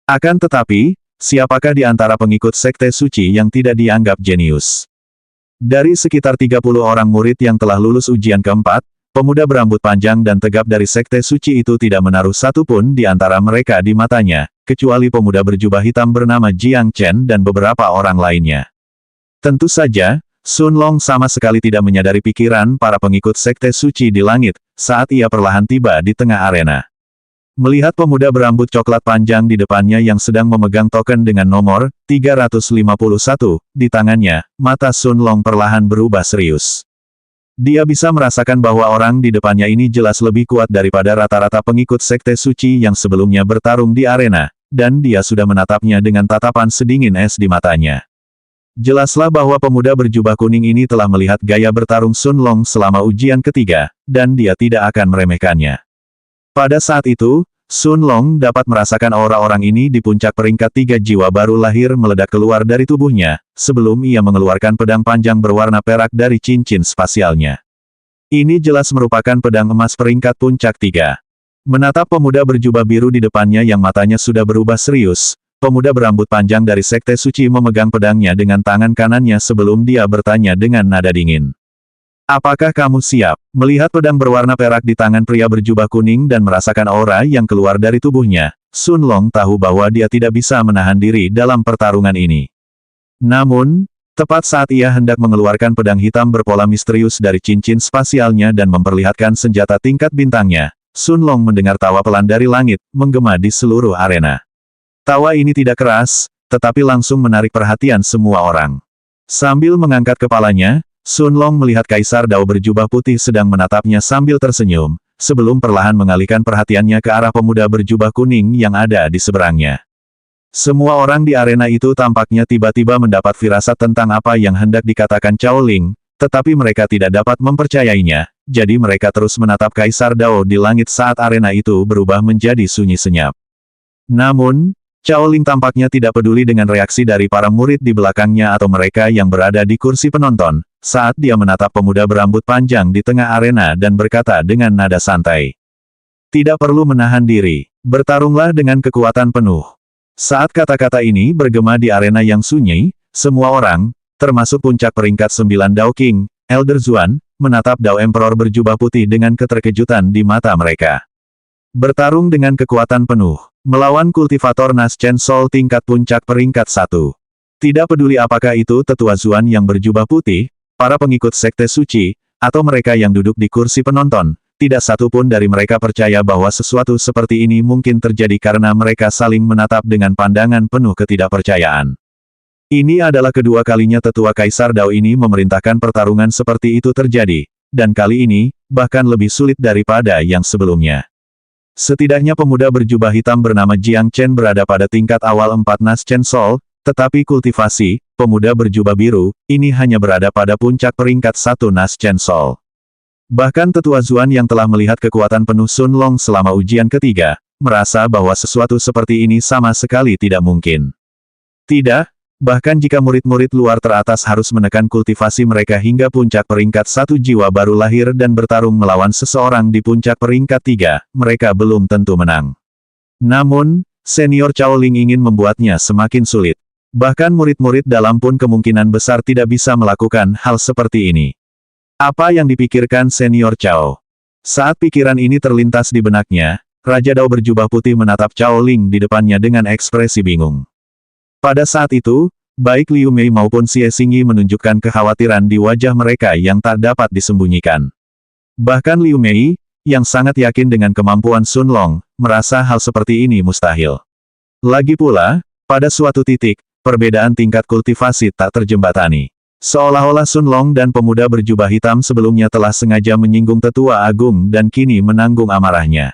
Akan tetapi, siapakah di antara pengikut Sekte Suci yang tidak dianggap jenius? Dari sekitar 30 orang murid yang telah lulus ujian keempat, pemuda berambut panjang dan tegap dari Sekte Suci itu tidak menaruh satu pun di antara mereka di matanya, kecuali pemuda berjubah hitam bernama Jiang Chen dan beberapa orang lainnya. Tentu saja, Sun Long sama sekali tidak menyadari pikiran para pengikut Sekte Suci di langit, saat ia perlahan tiba di tengah arena. Melihat pemuda berambut coklat panjang di depannya yang sedang memegang token dengan nomor 351 di tangannya, mata Sun Long perlahan berubah serius. Dia bisa merasakan bahwa orang di depannya ini jelas lebih kuat daripada rata-rata pengikut Sekte Suci yang sebelumnya bertarung di arena, dan dia sudah menatapnya dengan tatapan sedingin es di matanya. Jelaslah bahwa pemuda berjubah kuning ini telah melihat gaya bertarung Sun Long selama ujian ketiga, dan dia tidak akan meremehkannya. Pada saat itu, Sun Long dapat merasakan aura orang ini di puncak peringkat 3 jiwa baru lahir meledak keluar dari tubuhnya, sebelum ia mengeluarkan pedang panjang berwarna perak dari cincin spasialnya. Ini jelas merupakan pedang emas peringkat puncak 3. Menatap pemuda berjubah biru di depannya yang matanya sudah berubah serius, pemuda berambut panjang dari Sekte Suci memegang pedangnya dengan tangan kanannya sebelum dia bertanya dengan nada dingin. Apakah kamu siap? Melihat pedang berwarna perak di tangan pria berjubah kuning dan merasakan aura yang keluar dari tubuhnya, Sun Long tahu bahwa dia tidak bisa menahan diri dalam pertarungan ini. Namun, tepat saat ia hendak mengeluarkan pedang hitam berpola misterius dari cincin spasialnya dan memperlihatkan senjata tingkat bintangnya, Sun Long mendengar tawa pelan dari langit, menggema di seluruh arena. Tawa ini tidak keras, tetapi langsung menarik perhatian semua orang. Sambil mengangkat kepalanya, Sun Long melihat Kaisar Dao berjubah putih sedang menatapnya sambil tersenyum, sebelum perlahan mengalihkan perhatiannya ke arah pemuda berjubah kuning yang ada di seberangnya. Semua orang di arena itu tampaknya tiba-tiba mendapat firasat tentang apa yang hendak dikatakan Cao Ling, tetapi mereka tidak dapat mempercayainya, jadi mereka terus menatap Kaisar Dao di langit saat arena itu berubah menjadi sunyi senyap. Namun, Cao Ling tampaknya tidak peduli dengan reaksi dari para murid di belakangnya atau mereka yang berada di kursi penonton, saat dia menatap pemuda berambut panjang di tengah arena dan berkata dengan nada santai. Tidak perlu menahan diri, bertarunglah dengan kekuatan penuh. Saat kata-kata ini bergema di arena yang sunyi, semua orang, termasuk puncak peringkat 9 Dao King, Elder Zuan, menatap Dao Emperor berjubah putih dengan keterkejutan di mata mereka. Bertarung dengan kekuatan penuh, melawan kultivator Nas Chen Sol tingkat puncak peringkat 1. Tidak peduli apakah itu tetua Zuan yang berjubah putih, para pengikut Sekte Suci, atau mereka yang duduk di kursi penonton, tidak satu pun dari mereka percaya bahwa sesuatu seperti ini mungkin terjadi karena mereka saling menatap dengan pandangan penuh ketidakpercayaan. Ini adalah kedua kalinya tetua Kaisar Dao ini memerintahkan pertarungan seperti itu terjadi, dan kali ini, bahkan lebih sulit daripada yang sebelumnya. Setidaknya pemuda berjubah hitam bernama Jiang Chen berada pada tingkat awal 4 Nas Chen Sol, tetapi kultivasi, pemuda berjubah biru, ini hanya berada pada puncak peringkat 1 Nas Chen Sol. Bahkan tetua Zuan yang telah melihat kekuatan penuh Sun Long selama ujian ketiga, merasa bahwa sesuatu seperti ini sama sekali tidak mungkin. Tidak, bahkan jika murid-murid luar teratas harus menekan kultivasi mereka hingga puncak peringkat 1 jiwa baru lahir dan bertarung melawan seseorang di puncak peringkat 3, mereka belum tentu menang. Namun, senior Cao Ling ingin membuatnya semakin sulit. Bahkan murid-murid dalam pun kemungkinan besar tidak bisa melakukan hal seperti ini. Apa yang dipikirkan senior Cao? Saat pikiran ini terlintas di benaknya, Raja Dao berjubah putih menatap Cao Ling di depannya dengan ekspresi bingung. Pada saat itu, baik Liu Mei maupun Xie Xingyi menunjukkan kekhawatiran di wajah mereka yang tak dapat disembunyikan. Bahkan Liu Mei, yang sangat yakin dengan kemampuan Sun Long, merasa hal seperti ini mustahil. Lagi pula, pada suatu titik, perbedaan tingkat kultivasi tak terjembatani. Seolah-olah Sun Long dan pemuda berjubah hitam sebelumnya telah sengaja menyinggung tetua agung dan kini menanggung amarahnya.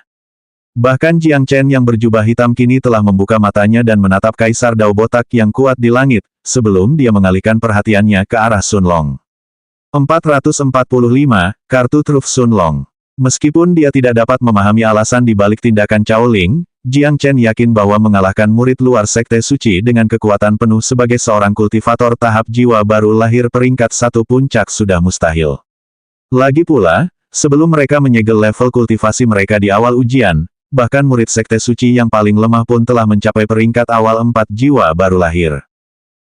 Bahkan Jiang Chen yang berjubah hitam kini telah membuka matanya dan menatap Kaisar Dao botak yang kuat di langit, sebelum dia mengalihkan perhatiannya ke arah Sun Long. 445, Kartu Truf Sun Long. Meskipun dia tidak dapat memahami alasan di balik tindakan Cao Ling, Jiang Chen yakin bahwa mengalahkan murid luar Sekte Suci dengan kekuatan penuh sebagai seorang kultivator tahap jiwa baru lahir peringkat 1 puncak sudah mustahil. Lagi pula, sebelum mereka menyegel level kultivasi mereka di awal ujian, bahkan murid Sekte Suci yang paling lemah pun telah mencapai peringkat awal 4 jiwa baru lahir.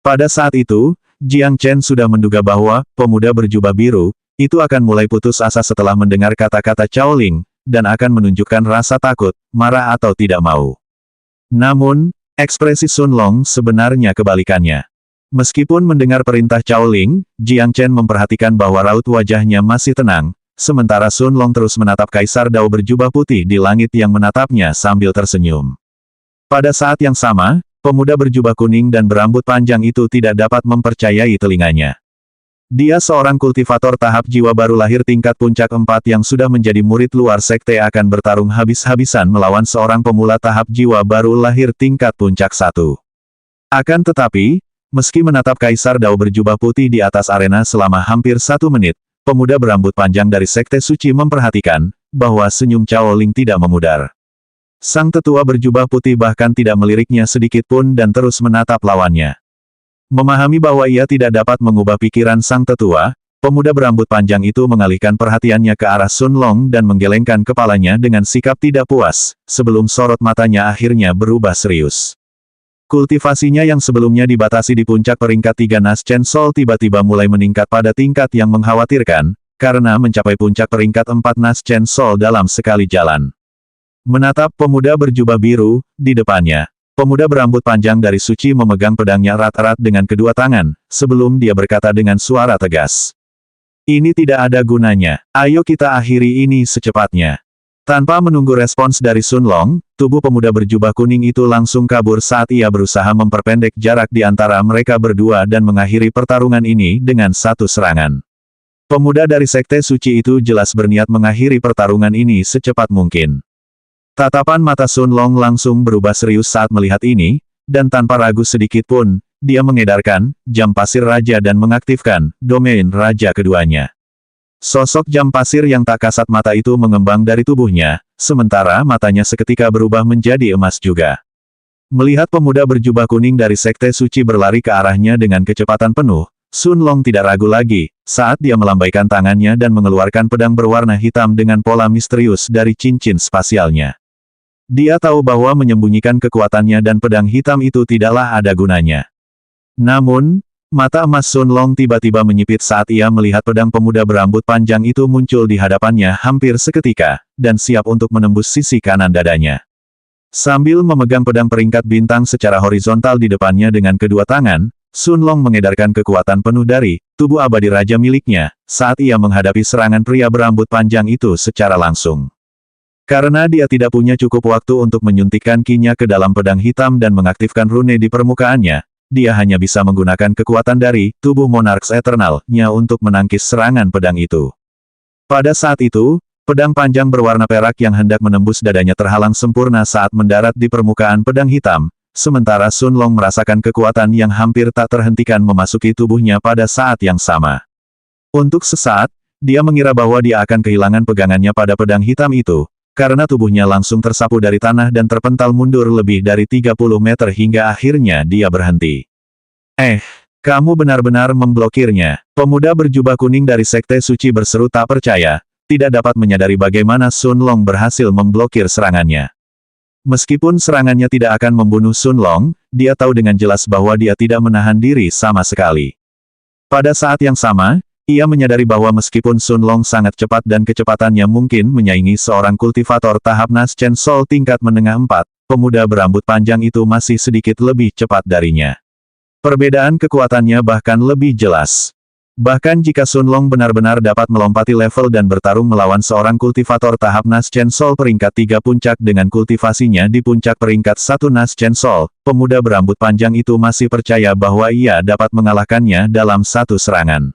Pada saat itu, Jiang Chen sudah menduga bahwa pemuda berjubah biru itu akan mulai putus asa setelah mendengar kata-kata Cao Ling, dan akan menunjukkan rasa takut, marah atau tidak mau. Namun, ekspresi Sun Long sebenarnya kebalikannya. Meskipun mendengar perintah Cao Ling, Jiang Chen memperhatikan bahwa raut wajahnya masih tenang, sementara Sun Long terus menatap Kaisar Dao berjubah putih di langit yang menatapnya sambil tersenyum. Pada saat yang sama, pemuda berjubah kuning dan berambut panjang itu tidak dapat mempercayai telinganya. Dia seorang kultivator tahap jiwa baru lahir tingkat puncak 4 yang sudah menjadi murid luar sekte akan bertarung habis-habisan melawan seorang pemula tahap jiwa baru lahir tingkat puncak 1. Akan tetapi, meski menatap Kaisar Dao berjubah putih di atas arena selama hampir 1 menit, pemuda berambut panjang dari Sekte Suci memperhatikan bahwa senyum Cao Ling tidak memudar. Sang tetua berjubah putih bahkan tidak meliriknya sedikit pun dan terus menatap lawannya. Memahami bahwa ia tidak dapat mengubah pikiran sang tetua, pemuda berambut panjang itu mengalihkan perhatiannya ke arah Sun Long dan menggelengkan kepalanya dengan sikap tidak puas, sebelum sorot matanya akhirnya berubah serius. Kultivasinya yang sebelumnya dibatasi di puncak peringkat 3 Nas Chen Sol tiba-tiba mulai meningkat pada tingkat yang mengkhawatirkan, karena mencapai puncak peringkat 4 Nas Chen Sol dalam sekali jalan. Menatap pemuda berjubah biru, di depannya, pemuda berambut panjang dari Suci memegang pedangnya erat-erat dengan kedua tangan, sebelum dia berkata dengan suara tegas. Ini tidak ada gunanya, ayo kita akhiri ini secepatnya. Tanpa menunggu respons dari Sun Long, tubuh pemuda berjubah kuning itu langsung kabur saat ia berusaha memperpendek jarak di antara mereka berdua dan mengakhiri pertarungan ini dengan satu serangan. Pemuda dari Sekte Suci itu jelas berniat mengakhiri pertarungan ini secepat mungkin. Tatapan mata Sun Long langsung berubah serius saat melihat ini, dan tanpa ragu sedikit pun, dia mengedarkan jam pasir raja dan mengaktifkan domain raja keduanya. Sosok jam pasir yang tak kasat mata itu mengembang dari tubuhnya, sementara matanya seketika berubah menjadi emas juga. Melihat pemuda berjubah kuning dari Sekte Suci berlari ke arahnya dengan kecepatan penuh, Sun Long tidak ragu lagi, saat dia melambaikan tangannya dan mengeluarkan pedang berwarna hitam dengan pola misterius dari cincin spasialnya. Dia tahu bahwa menyembunyikan kekuatannya dan pedang hitam itu tidaklah ada gunanya. Namun, mata emas Sun Long tiba-tiba menyipit saat ia melihat pedang pemuda berambut panjang itu muncul di hadapannya hampir seketika, dan siap untuk menembus sisi kanan dadanya. Sambil memegang pedang peringkat bintang secara horizontal di depannya dengan kedua tangan, Sun Long mengedarkan kekuatan penuh dari tubuh abadi raja miliknya, saat ia menghadapi serangan pria berambut panjang itu secara langsung. Karena dia tidak punya cukup waktu untuk menyuntikkan ki-nya ke dalam pedang hitam dan mengaktifkan rune di permukaannya, dia hanya bisa menggunakan kekuatan dari tubuh Monarchs Eternal-nya untuk menangkis serangan pedang itu. Pada saat itu, pedang panjang berwarna perak yang hendak menembus dadanya terhalang sempurna saat mendarat di permukaan pedang hitam, sementara Sun Long merasakan kekuatan yang hampir tak terhentikan memasuki tubuhnya pada saat yang sama. Untuk sesaat, dia mengira bahwa dia akan kehilangan pegangannya pada pedang hitam itu, karena tubuhnya langsung tersapu dari tanah dan terpental mundur lebih dari 30 meter hingga akhirnya dia berhenti. Kamu benar-benar memblokirnya. Pemuda berjubah kuning dari Sekte Suci berseru tak percaya, tidak dapat menyadari bagaimana Sun Long berhasil memblokir serangannya. Meskipun serangannya tidak akan membunuh Sun Long, dia tahu dengan jelas bahwa dia tidak menahan diri sama sekali. Pada saat yang sama, ia menyadari bahwa meskipun Sun Long sangat cepat dan kecepatannya mungkin menyaingi seorang kultivator tahap Nas Chen Sol tingkat menengah 4, pemuda berambut panjang itu masih sedikit lebih cepat darinya. Perbedaan kekuatannya bahkan lebih jelas. Bahkan jika Sun Long benar-benar dapat melompati level dan bertarung melawan seorang kultivator tahap Nas Chen Sol peringkat 3 puncak dengan kultivasinya di puncak peringkat 1 Nas Chen Sol, pemuda berambut panjang itu masih percaya bahwa ia dapat mengalahkannya dalam satu serangan.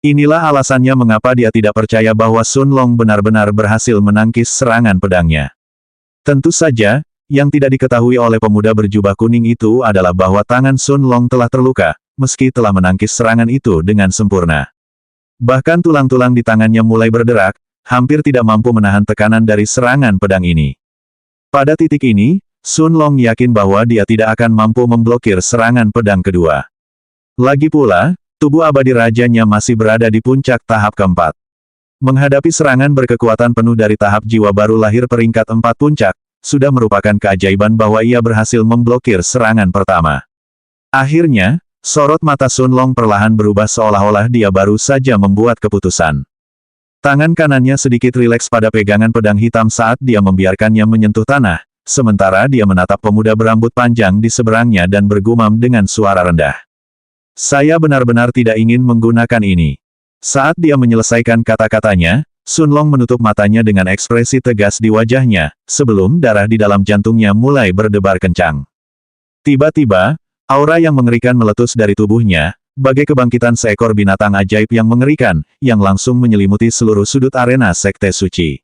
Inilah alasannya mengapa dia tidak percaya bahwa Sun Long benar-benar berhasil menangkis serangan pedangnya. Tentu saja, yang tidak diketahui oleh pemuda berjubah kuning itu adalah bahwa tangan Sun Long telah terluka, meski telah menangkis serangan itu dengan sempurna. Bahkan tulang-tulang di tangannya mulai berderak, hampir tidak mampu menahan tekanan dari serangan pedang ini. Pada titik ini, Sun Long yakin bahwa dia tidak akan mampu memblokir serangan pedang kedua. Lagi pula, tubuh abadi rajanya masih berada di puncak tahap keempat. Menghadapi serangan berkekuatan penuh dari tahap jiwa baru lahir peringkat 4 puncak, sudah merupakan keajaiban bahwa ia berhasil memblokir serangan pertama. Akhirnya, sorot mata Sun Long perlahan berubah seolah-olah dia baru saja membuat keputusan. Tangan kanannya sedikit rileks pada pegangan pedang hitam saat dia membiarkannya menyentuh tanah, sementara dia menatap pemuda berambut panjang di seberangnya dan bergumam dengan suara rendah. Saya benar-benar tidak ingin menggunakan ini. Saat dia menyelesaikan kata-katanya, Sun Long menutup matanya dengan ekspresi tegas di wajahnya, sebelum darah di dalam jantungnya mulai berdebar kencang. Tiba-tiba, aura yang mengerikan meletus dari tubuhnya, bagai kebangkitan seekor binatang ajaib yang mengerikan, yang langsung menyelimuti seluruh sudut arena Sekte Suci.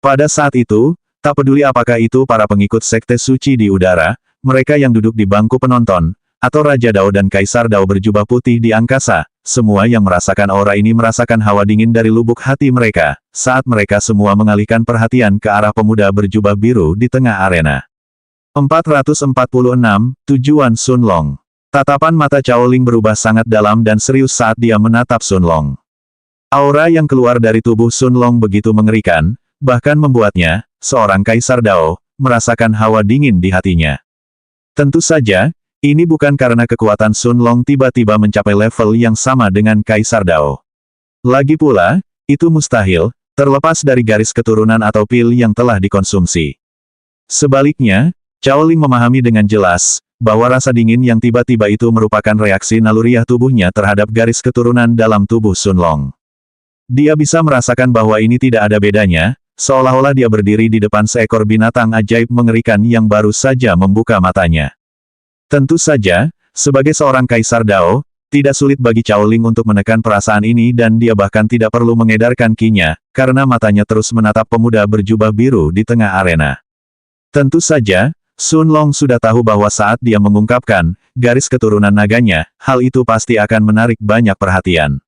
Pada saat itu, tak peduli apakah itu para pengikut Sekte Suci di udara, mereka yang duduk di bangku penonton, atau Raja Dao dan Kaisar Dao berjubah putih di angkasa, semua yang merasakan aura ini merasakan hawa dingin dari lubuk hati mereka, saat mereka semua mengalihkan perhatian ke arah pemuda berjubah biru di tengah arena. 446, Tujuan Sun Long. Tatapan mata Cao Ling berubah sangat dalam dan serius saat dia menatap Sun Long. Aura yang keluar dari tubuh Sun Long begitu mengerikan, bahkan membuatnya, seorang Kaisar Dao, merasakan hawa dingin di hatinya. Tentu saja, ini bukan karena kekuatan Sun Long tiba-tiba mencapai level yang sama dengan Kaisar Dao. Lagi pula, itu mustahil, terlepas dari garis keturunan atau pil yang telah dikonsumsi. Sebaliknya, Cao Ling memahami dengan jelas, bahwa rasa dingin yang tiba-tiba itu merupakan reaksi naluriah tubuhnya terhadap garis keturunan dalam tubuh Sun Long. Dia bisa merasakan bahwa ini tidak ada bedanya, seolah-olah dia berdiri di depan seekor binatang ajaib mengerikan yang baru saja membuka matanya. Tentu saja, sebagai seorang Kaisar Dao, tidak sulit bagi Cao Ling untuk menekan perasaan ini dan dia bahkan tidak perlu mengedarkan ki-nya, karena matanya terus menatap pemuda berjubah biru di tengah arena. Tentu saja, Sun Long sudah tahu bahwa saat dia mengungkapkan garis keturunan naganya, hal itu pasti akan menarik banyak perhatian.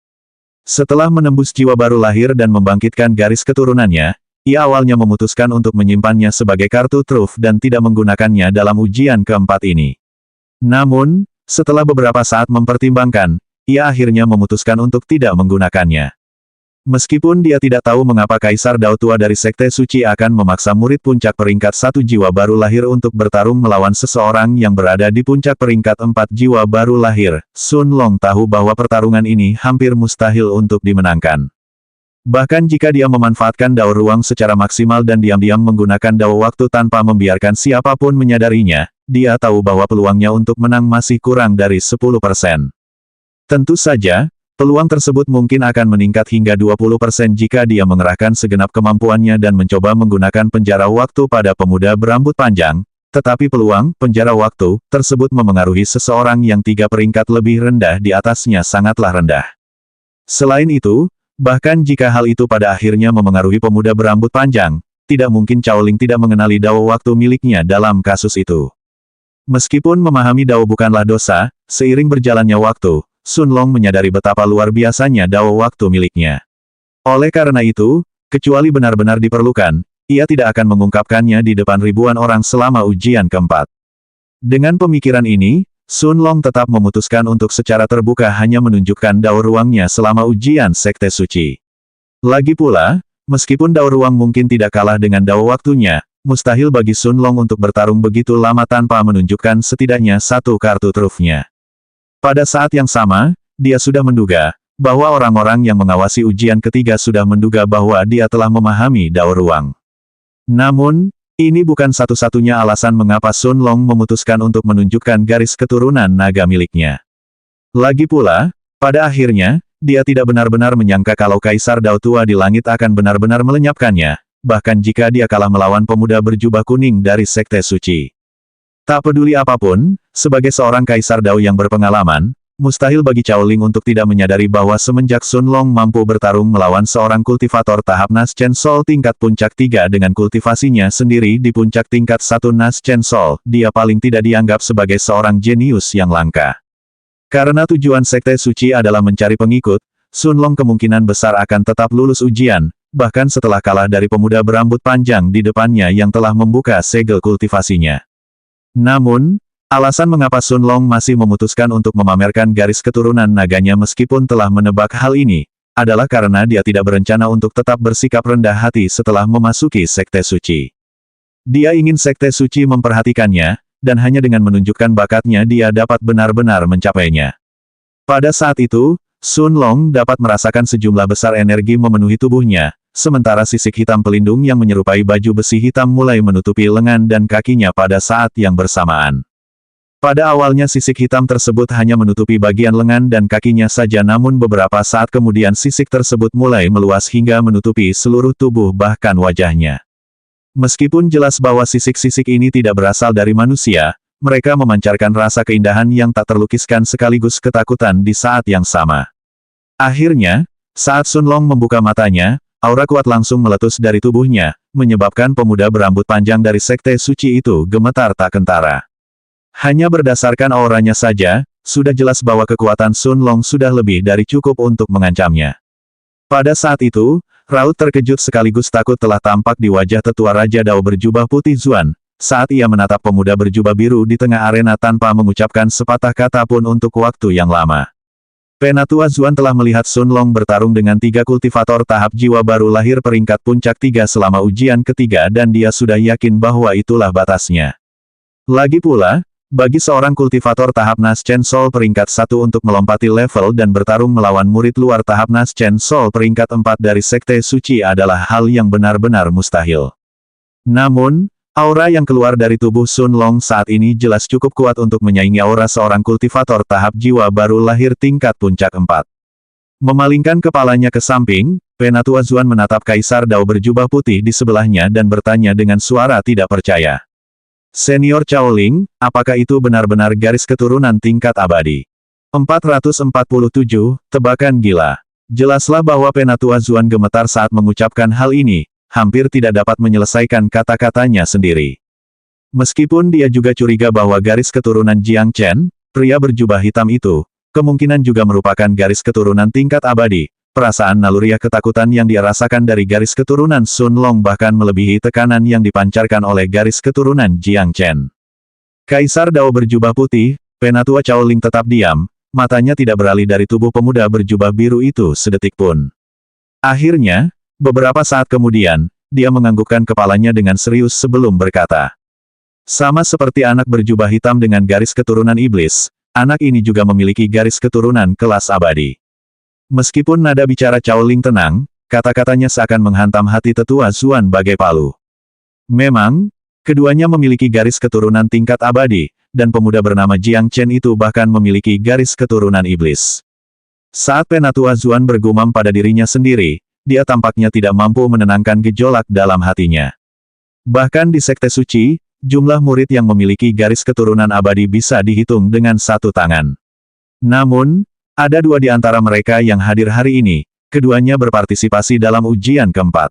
Setelah menembus jiwa baru lahir dan membangkitkan garis keturunannya, ia awalnya memutuskan untuk menyimpannya sebagai kartu truf dan tidak menggunakannya dalam ujian keempat ini. Namun, setelah beberapa saat mempertimbangkan, ia akhirnya memutuskan untuk tidak menggunakannya. Meskipun dia tidak tahu mengapa Kaisar Dao tua dari Sekte Suci akan memaksa murid puncak peringkat 1 jiwa baru lahir untuk bertarung melawan seseorang yang berada di puncak peringkat 4 jiwa baru lahir, Sun Long tahu bahwa pertarungan ini hampir mustahil untuk dimenangkan. Bahkan jika dia memanfaatkan Dao ruang secara maksimal dan diam-diam menggunakan Dao waktu tanpa membiarkan siapapun menyadarinya, dia tahu bahwa peluangnya untuk menang masih kurang dari 10%. Tentu saja, peluang tersebut mungkin akan meningkat hingga 20% jika dia mengerahkan segenap kemampuannya dan mencoba menggunakan penjara waktu pada pemuda berambut panjang, tetapi peluang penjara waktu tersebut memengaruhi seseorang yang 3 peringkat lebih rendah di atasnya sangatlah rendah. Selain itu, bahkan jika hal itu pada akhirnya memengaruhi pemuda berambut panjang, tidak mungkin Cao Ling tidak mengenali Dao waktu miliknya dalam kasus itu. Meskipun memahami Dao bukanlah dosa, seiring berjalannya waktu, Sun Long menyadari betapa luar biasanya Dao waktu miliknya. Oleh karena itu, kecuali benar-benar diperlukan, ia tidak akan mengungkapkannya di depan ribuan orang selama ujian keempat. Dengan pemikiran ini, Sun Long tetap memutuskan untuk secara terbuka hanya menunjukkan Dao ruangnya selama ujian Sekte Suci. Lagi pula, meskipun Dao ruang mungkin tidak kalah dengan Dao waktunya, mustahil bagi Sun Long untuk bertarung begitu lama tanpa menunjukkan setidaknya satu kartu trufnya. Pada saat yang sama, dia sudah menduga bahwa orang-orang yang mengawasi ujian ketiga sudah menduga bahwa dia telah memahami Dao ruang. Namun, ini bukan satu-satunya alasan mengapa Sun Long memutuskan untuk menunjukkan garis keturunan naga miliknya. Lagi pula, pada akhirnya, dia tidak benar-benar menyangka kalau Kaisar Dao tua di langit akan benar-benar melenyapkannya, bahkan jika dia kalah melawan pemuda berjubah kuning dari Sekte Suci. Tak peduli apapun, sebagai seorang Kaisar Dao yang berpengalaman, mustahil bagi Cao Ling untuk tidak menyadari bahwa semenjak Sun Long mampu bertarung melawan seorang kultivator tahap Nas Chen Sol tingkat puncak 3 dengan kultivasinya sendiri di puncak tingkat 1 Nas Chen Sol, dia paling tidak dianggap sebagai seorang jenius yang langka. Karena tujuan Sekte Suci adalah mencari pengikut, Sun Long kemungkinan besar akan tetap lulus ujian, bahkan setelah kalah dari pemuda berambut panjang di depannya yang telah membuka segel kultivasinya. Namun, alasan mengapa Sun Long masih memutuskan untuk memamerkan garis keturunan naganya meskipun telah menebak hal ini, adalah karena dia tidak berencana untuk tetap bersikap rendah hati setelah memasuki Sekte Suci. Dia ingin Sekte Suci memperhatikannya, dan hanya dengan menunjukkan bakatnya dia dapat benar-benar mencapainya. Pada saat itu, Sun Long dapat merasakan sejumlah besar energi memenuhi tubuhnya, sementara sisik hitam pelindung yang menyerupai baju besi hitam mulai menutupi lengan dan kakinya pada saat yang bersamaan. Pada awalnya sisik hitam tersebut hanya menutupi bagian lengan dan kakinya saja, namun beberapa saat kemudian sisik tersebut mulai meluas hingga menutupi seluruh tubuh bahkan wajahnya. Meskipun jelas bahwa sisik-sisik ini tidak berasal dari manusia, mereka memancarkan rasa keindahan yang tak terlukiskan sekaligus ketakutan di saat yang sama. Akhirnya, saat Sun Long membuka matanya, aura kuat langsung meletus dari tubuhnya, menyebabkan pemuda berambut panjang dari Sekte Suci itu gemetar tak kentara. Hanya berdasarkan auranya saja, sudah jelas bahwa kekuatan Sun Long sudah lebih dari cukup untuk mengancamnya. Pada saat itu, raut terkejut sekaligus takut telah tampak di wajah tetua Raja Dao berjubah putih Zuan, saat ia menatap pemuda berjubah biru di tengah arena tanpa mengucapkan sepatah kata pun untuk waktu yang lama. Penatua Zuan telah melihat Sun Long bertarung dengan 3 kultivator tahap jiwa baru lahir peringkat puncak 3 selama ujian ketiga dan dia sudah yakin bahwa itulah batasnya. Lagi pula, Bagi seorang kultivator tahap Naschen Soul peringkat 1 untuk melompati level dan bertarung melawan murid luar tahap Naschen Soul peringkat 4 dari Sekte Suci adalah hal yang benar-benar mustahil. Namun, aura yang keluar dari tubuh Sun Long saat ini jelas cukup kuat untuk menyaingi aura seorang kultivator tahap jiwa baru lahir tingkat puncak 4. Memalingkan kepalanya ke samping, Penatua Zuan menatap Kaisar Dao berjubah putih di sebelahnya dan bertanya dengan suara tidak percaya. Senior Chaoling, apakah itu benar-benar garis keturunan tingkat abadi? 447, tebakan gila. Jelaslah bahwa Penatua Zuan gemetar saat mengucapkan hal ini, hampir tidak dapat menyelesaikan kata-katanya sendiri. Meskipun dia juga curiga bahwa garis keturunan Jiang Chen, pria berjubah hitam itu, kemungkinan juga merupakan garis keturunan tingkat abadi. Perasaan naluriah ketakutan yang dia rasakan dari garis keturunan Sun Long bahkan melebihi tekanan yang dipancarkan oleh garis keturunan Jiang Chen. Kaisar Dao berjubah putih, Penatua Chaoling tetap diam, matanya tidak beralih dari tubuh pemuda berjubah biru itu sedetik pun. Akhirnya, beberapa saat kemudian, dia menganggukkan kepalanya dengan serius sebelum berkata. Sama seperti anak berjubah hitam dengan garis keturunan iblis, anak ini juga memiliki garis keturunan kelas abadi. Meskipun nada bicara Chaoling tenang, kata-katanya seakan menghantam hati tetua Zuan bagai palu. Memang, keduanya memiliki garis keturunan tingkat abadi, dan pemuda bernama Jiang Chen itu bahkan memiliki garis keturunan iblis. Saat Penatua Zuan bergumam pada dirinya sendiri, dia tampaknya tidak mampu menenangkan gejolak dalam hatinya. Bahkan di Sekte Suci, jumlah murid yang memiliki garis keturunan abadi bisa dihitung dengan satu tangan. Namun, ada dua di antara mereka yang hadir hari ini, keduanya berpartisipasi dalam ujian keempat.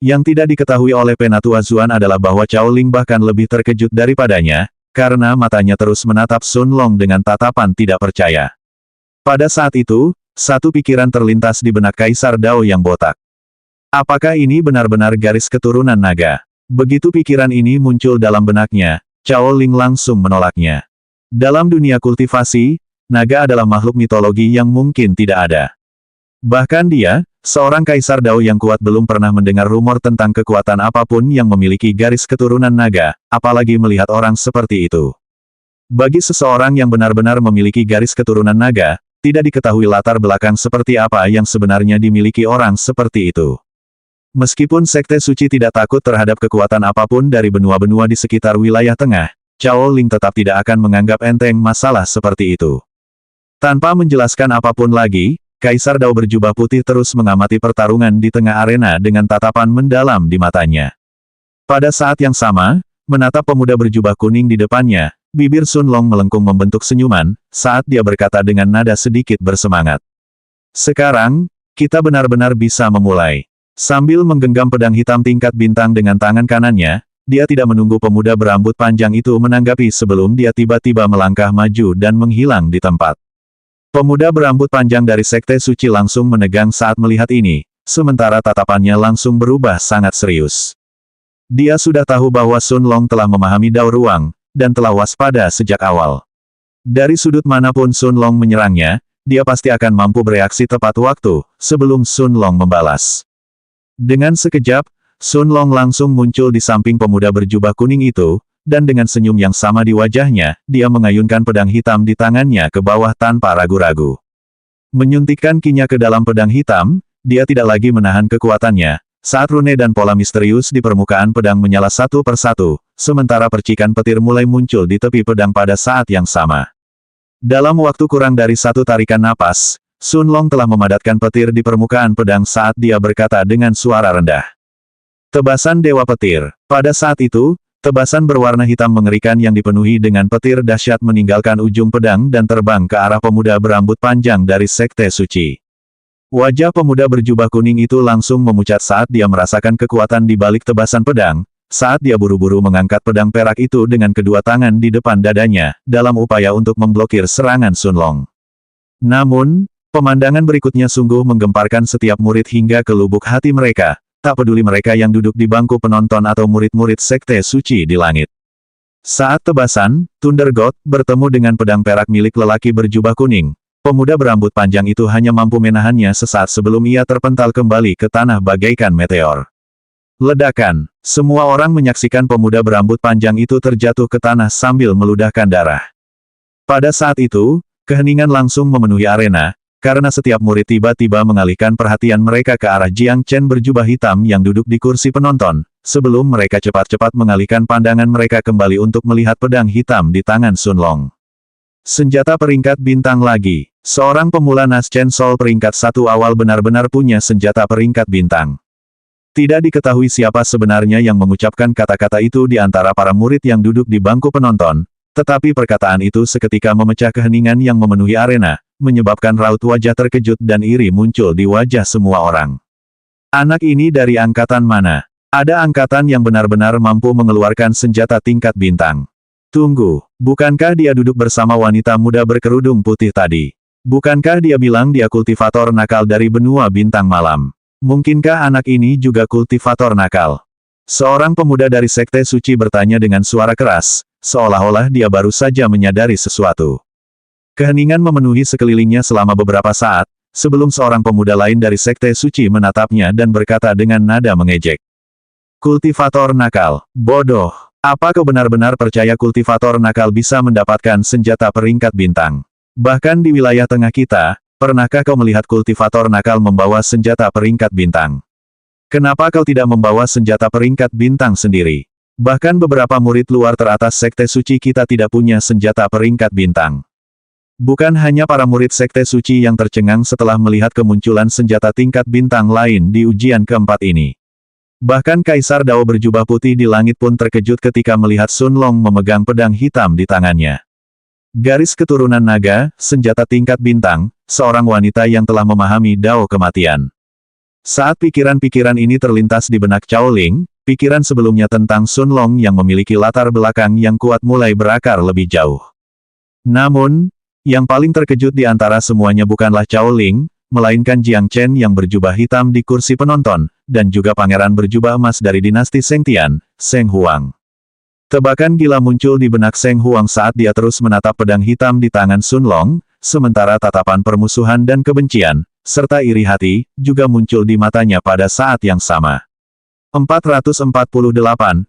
Yang tidak diketahui oleh Penatua Zuan adalah bahwa Chaoling bahkan lebih terkejut daripadanya, karena matanya terus menatap Sun Long dengan tatapan tidak percaya. Pada saat itu, satu pikiran terlintas di benak Kaisar Dao yang botak. Apakah ini benar-benar garis keturunan naga? Begitu pikiran ini muncul dalam benaknya, Chaoling langsung menolaknya. Dalam dunia kultivasi, naga adalah makhluk mitologi yang mungkin tidak ada. Bahkan dia, seorang Kaisar Dao yang kuat belum pernah mendengar rumor tentang kekuatan apapun yang memiliki garis keturunan naga, apalagi melihat orang seperti itu. Bagi seseorang yang benar-benar memiliki garis keturunan naga, tidak diketahui latar belakang seperti apa yang sebenarnya dimiliki orang seperti itu. Meskipun Sekte Suci tidak takut terhadap kekuatan apapun dari benua-benua di sekitar wilayah tengah, Chaoling tetap tidak akan menganggap enteng masalah seperti itu. Tanpa menjelaskan apapun lagi, Kaisar Dao berjubah putih terus mengamati pertarungan di tengah arena dengan tatapan mendalam di matanya. Pada saat yang sama, menatap pemuda berjubah kuning di depannya, bibir Sun Long melengkung membentuk senyuman, saat dia berkata dengan nada sedikit bersemangat. Sekarang, kita benar-benar bisa memulai. Sambil menggenggam pedang hitam tingkat bintang dengan tangan kanannya, dia tidak menunggu pemuda berambut panjang itu menanggapi sebelum dia tiba-tiba melangkah maju dan menghilang di tempat. Pemuda berambut panjang dari Sekte Suci langsung menegang saat melihat ini, sementara tatapannya langsung berubah sangat serius. Dia sudah tahu bahwa Sun Long telah memahami Dao Ruang, dan telah waspada sejak awal. Dari sudut manapun Sun Long menyerangnya, dia pasti akan mampu bereaksi tepat waktu, sebelum Sun Long membalas. Dengan sekejap, Sun Long langsung muncul di samping pemuda berjubah kuning itu, dan dengan senyum yang sama di wajahnya, dia mengayunkan pedang hitam di tangannya ke bawah tanpa ragu-ragu. Menyuntikkan kinya ke dalam pedang hitam, dia tidak lagi menahan kekuatannya, saat rune dan pola misterius di permukaan pedang menyala satu persatu, sementara percikan petir mulai muncul di tepi pedang pada saat yang sama. Dalam waktu kurang dari satu tarikan napas, Sun Long telah memadatkan petir di permukaan pedang saat dia berkata dengan suara rendah. Tebasan Dewa Petir. Pada saat itu, tebasan berwarna hitam mengerikan yang dipenuhi dengan petir dahsyat meninggalkan ujung pedang dan terbang ke arah pemuda berambut panjang dari Sekte Suci. Wajah pemuda berjubah kuning itu langsung memucat saat dia merasakan kekuatan di balik tebasan pedang, saat dia buru-buru mengangkat pedang perak itu dengan kedua tangan di depan dadanya, dalam upaya untuk memblokir serangan Sun Long. Namun, pemandangan berikutnya sungguh menggemparkan setiap murid hingga ke lubuk hati mereka. Tak peduli mereka yang duduk di bangku penonton atau murid-murid Sekte Suci di langit. Saat tebasan, Thunder God bertemu dengan pedang perak milik lelaki berjubah kuning, pemuda berambut panjang itu hanya mampu menahannya sesaat sebelum ia terpental kembali ke tanah bagaikan meteor. Ledakan. Semua orang menyaksikan pemuda berambut panjang itu terjatuh ke tanah sambil meludahkan darah. Pada saat itu, keheningan langsung memenuhi arena, karena setiap murid tiba-tiba mengalihkan perhatian mereka ke arah Jiang Chen berjubah hitam yang duduk di kursi penonton, sebelum mereka cepat-cepat mengalihkan pandangan mereka kembali untuk melihat pedang hitam di tangan Sun Long. Senjata peringkat bintang lagi. Seorang pemula Nas Chen Sol peringkat 1 awal benar-benar punya senjata peringkat bintang. Tidak diketahui siapa sebenarnya yang mengucapkan kata-kata itu di antara para murid yang duduk di bangku penonton, tetapi perkataan itu seketika memecah keheningan yang memenuhi arena, menyebabkan raut wajah terkejut dan iri muncul di wajah semua orang. Anak ini dari angkatan mana? Ada angkatan yang benar-benar mampu mengeluarkan senjata tingkat bintang. Tunggu, bukankah dia duduk bersama wanita muda berkerudung putih tadi? Bukankah dia bilang dia kultivator nakal dari benua bintang malam? Mungkinkah anak ini juga kultivator nakal? Seorang pemuda dari Sekte Suci bertanya dengan suara keras, seolah-olah dia baru saja menyadari sesuatu. Keheningan memenuhi sekelilingnya selama beberapa saat, sebelum seorang pemuda lain dari Sekte Suci menatapnya dan berkata dengan nada mengejek. Kultivator nakal, bodoh. Apa kau benar-benar percaya kultivator nakal bisa mendapatkan senjata peringkat bintang? Bahkan di wilayah tengah kita, pernahkah kau melihat kultivator nakal membawa senjata peringkat bintang? Kenapa kau tidak membawa senjata peringkat bintang sendiri? Bahkan beberapa murid luar teratas Sekte Suci kita tidak punya senjata peringkat bintang. Bukan hanya para murid Sekte Suci yang tercengang setelah melihat kemunculan senjata tingkat bintang lain di ujian keempat ini. Bahkan Kaisar Dao berjubah putih di langit pun terkejut ketika melihat Sun Long memegang pedang hitam di tangannya. Garis keturunan naga, senjata tingkat bintang, seorang wanita yang telah memahami Dao kematian. Saat pikiran-pikiran ini terlintas di benak Cao Ling, pikiran sebelumnya tentang Sun Long yang memiliki latar belakang yang kuat mulai berakar lebih jauh. Namun, yang paling terkejut di antara semuanya bukanlah Cao Ling, melainkan Jiang Chen yang berjubah hitam di kursi penonton, dan juga pangeran berjubah emas dari dinasti Seng Tian, Seng Huang. Tebakan gila muncul di benak Seng Huang saat dia terus menatap pedang hitam di tangan Sun Long, sementara tatapan permusuhan dan kebencian, serta iri hati, juga muncul di matanya pada saat yang sama. 448,